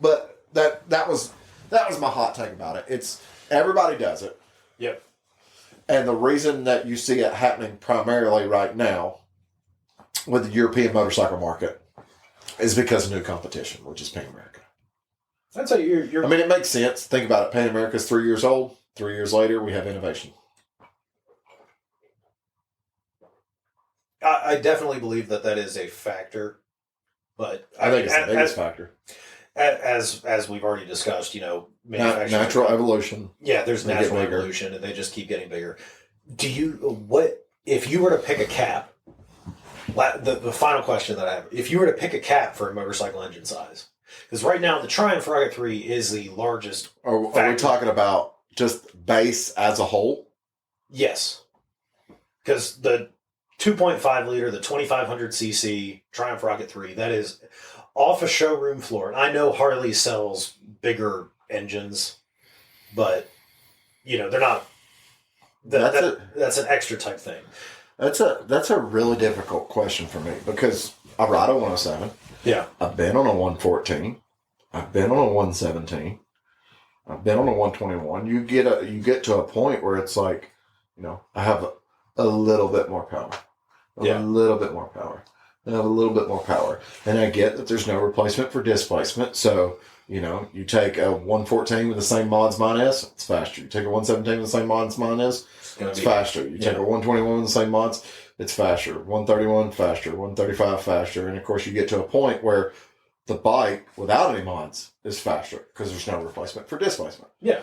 But that was my hot take about it. It's everybody does it. Yep. And the reason that you see it happening primarily right now with the European motorcycle market is because of new competition, which is Pan America. That's how you're. I mean, it makes sense. Think about it. Pan America's 3 years old. 3 years later, we have innovation. I definitely believe that is a factor, but I think it's the biggest factor. As we've already discussed, Natural evolution. Yeah, there's natural evolution, and they just keep getting bigger. If you were to pick a cap? The final question that I have: if you were to pick a cap for a motorcycle engine size, because right now the Triumph Rocket 3 is the largest. Are we talking about just base as a whole? Yes, because the 2.5 liter, the 2500cc Triumph Rocket 3, that is off a showroom floor. And I know Harley sells bigger engines, but they're not. That's an extra type thing. That's a really difficult question for me because I ride a 107. Yeah. I've been on a 114. I've been on a 117. I've been on a 121. You get to a point where it's like, I have a little bit more power. A little bit more power. I have a little bit more power. And I get that there's no replacement for displacement. So, you take a 114 with the same mods mine is, it's faster. You take a 117 with the same mods mine is, it's faster. You take a 121 with the same mods, it's faster. 131 faster. 135 faster. And of course, you get to a point where the bike without any mods is faster because there's no replacement for displacement. Yeah.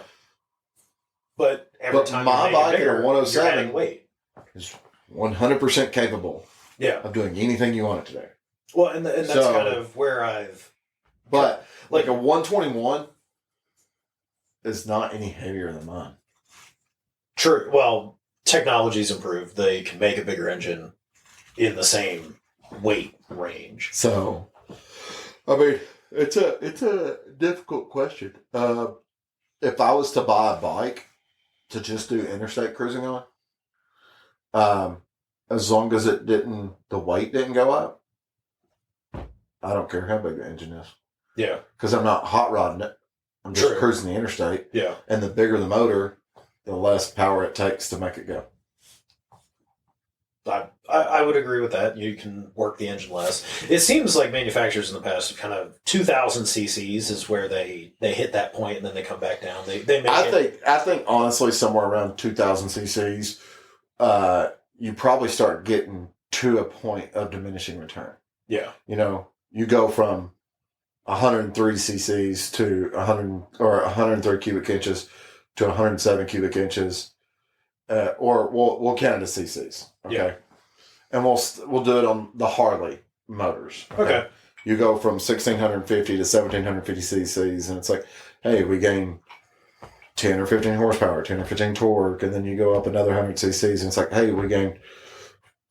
But every time my bike bigger, at a 107 weight is 100% capable of doing anything you want it to do. Well, and that's kind of where I've... But like a 121 is not any heavier than mine. True. Well, technology's improved. They can make a bigger engine in the same weight range. So, I mean, it's a difficult question. If I was to buy a bike to just do interstate cruising on, as long as the weight didn't go up, I don't care how big the engine is. Yeah. Because I'm not hot rodding it. I'm just cruising the interstate. Yeah. And the bigger the motor, the less power it takes to make it go. I would agree with that. You can work the engine less. It seems like manufacturers in the past have kind of 2,000 cc's is where they hit that point and then they come back down. I think honestly somewhere around 2,000 cc's, you probably start getting to a point of diminishing return. Yeah. You go from 103 cc's to 103 cubic inches to 107 cubic inches, or we'll count it as cc's. Okay, yeah. And we'll do it on the Harley motors. Okay. You go from 1,650 to 1,750 cc's, and it's like, hey, we gain 10 or 15 horsepower, 10 or 15 torque, and then you go up another 100 cc's, and it's like, hey, we gain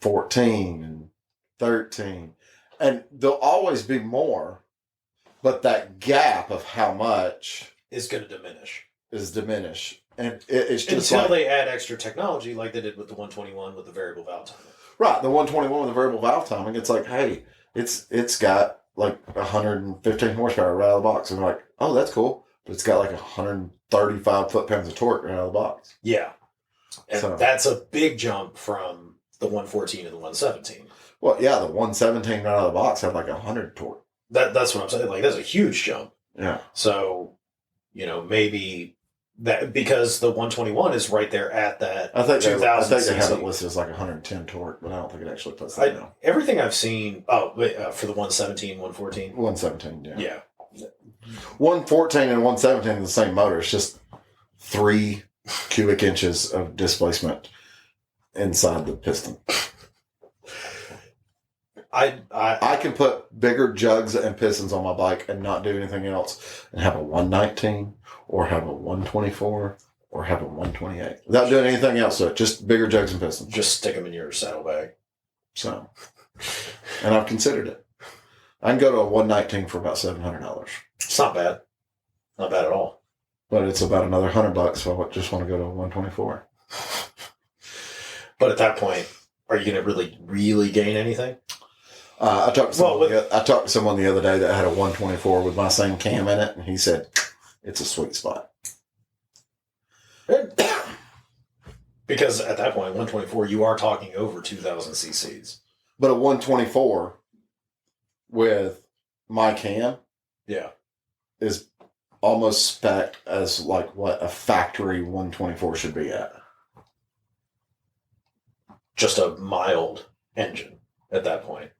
14 and 13. And there'll always be more, but that gap of how much is going to diminish. And it's just until they add extra technology like they did with the 121 with the variable valve timing. Right, the 121 with the variable valve timing, it's like, hey, it's got like 115 horsepower right out of the box. And I'm like, oh, that's cool. But it's got like 135 foot-pounds of torque right out of the box. Yeah. And that's a big jump from the 114 and the 117. Well, yeah, the 117 right out of the box had like 100 torque. That's what I'm saying. Like, that's a huge jump. Yeah. So, maybe That because the 121 is right there at that I think 2000 they have cc. it listed as like 110 torque, but I don't think it actually puts that now. Everything I've seen, for the 117, 114. 117, yeah. Yeah. 114 and 117 are the same motor. It's just 3 cubic inches of displacement inside the piston. I can put bigger jugs and pistons on my bike and not do anything else and have a 119 or have a 124 or have a 128 without doing anything else to it. Just bigger jugs and pistons. Just stick them in your saddlebag. So, and I've considered it. I can go to a 119 for about $700. It's not bad. Not bad at all. But it's about another $100 if I just want to go to a 124. But at that point, are you going to really gain anything? I talked to someone the other day that had a 124 with my same cam in it, and he said it's a sweet spot. Because at that point, 124, you are talking over 2,000 cc's. But a 124 with my cam, is almost spec as like what a factory 124 should be at. Just a mild engine at that point.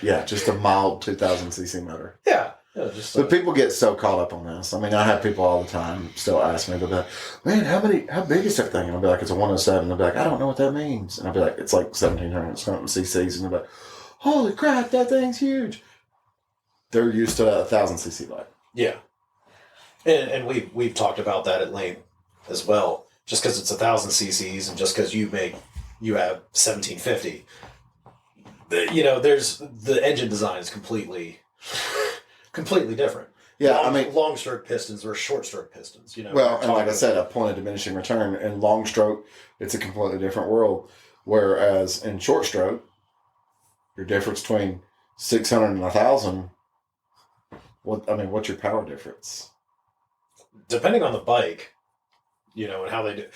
Yeah, just a mild 2,000 cc motor. Yeah. But people get so caught up on this. I mean, I have people all the time still ask me, they'll be like, man, how big is that thing? And I'll be like, it's a 107. They'll be like, I don't know what that means. And I'll be like, it's like 1,700 something cc's. And they'll be like, holy crap, that thing's huge. They're used to a 1,000 cc bike. Yeah. And we've talked about that at length as well. Just because it's 1,000 cc's and just because you have 1,750. There's the engine design is completely different. Yeah, long stroke pistons or short stroke pistons. Well, and like I said, a point of diminishing return. In long stroke, it's a completely different world. Whereas in short stroke, your difference between 600 and 1,000. What's your power difference? Depending on the bike, and how they do.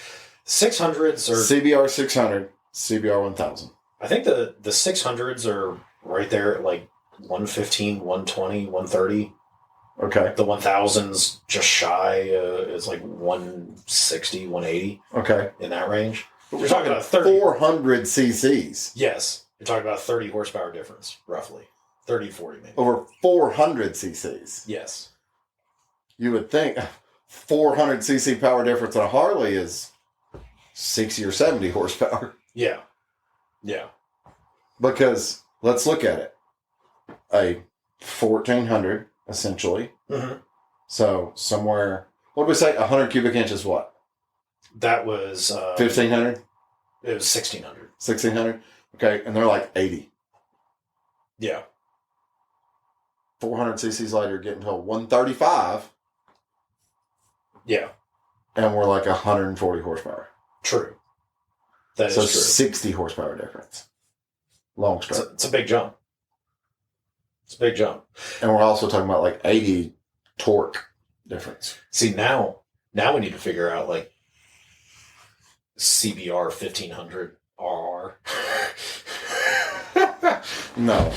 600s are CBR 600, CBR 1,000. I think the 600s are right there at like 115, 120, 130. Okay. The 1000s just shy is like 160, 180. Okay. In that range. But we're talking about 400 cc's. Yes. You're talking about 30 horsepower difference, roughly. 30, 40 maybe. Over 400 cc's. Yes. You would think 400 cc power difference on a Harley is 60 or 70 horsepower. Yeah. Yeah. Because let's look at it. A 1,400, essentially. Mm-hmm. So somewhere, what did we say? 100 cubic inches what? That was... 1,500? It was 1,600. 1,600? Okay, and they're like 80. Yeah. 400 cc's later, getting to a 135. Yeah. And we're like 140 horsepower. True. That is so true. 60 horsepower difference. Long stroke. It's a big jump. It's a big jump. And we're also talking about like 80 torque difference. See, now we need to figure out like CBR 1,500 RR. No.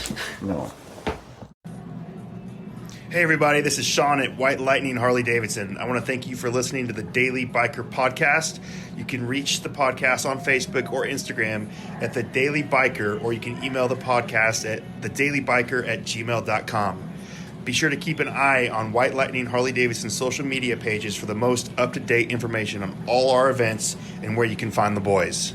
Hey everybody, this is Sean at White Lightning Harley Davidson. I want to thank you for listening to the Daily Biker Podcast. You can reach the podcast on Facebook or Instagram at The Daily Biker, or you can email the podcast at thedailybiker@gmail.com. Be sure to keep an eye on White Lightning Harley Davidson social media pages for the most up-to-date information on all our events and where you can find the boys.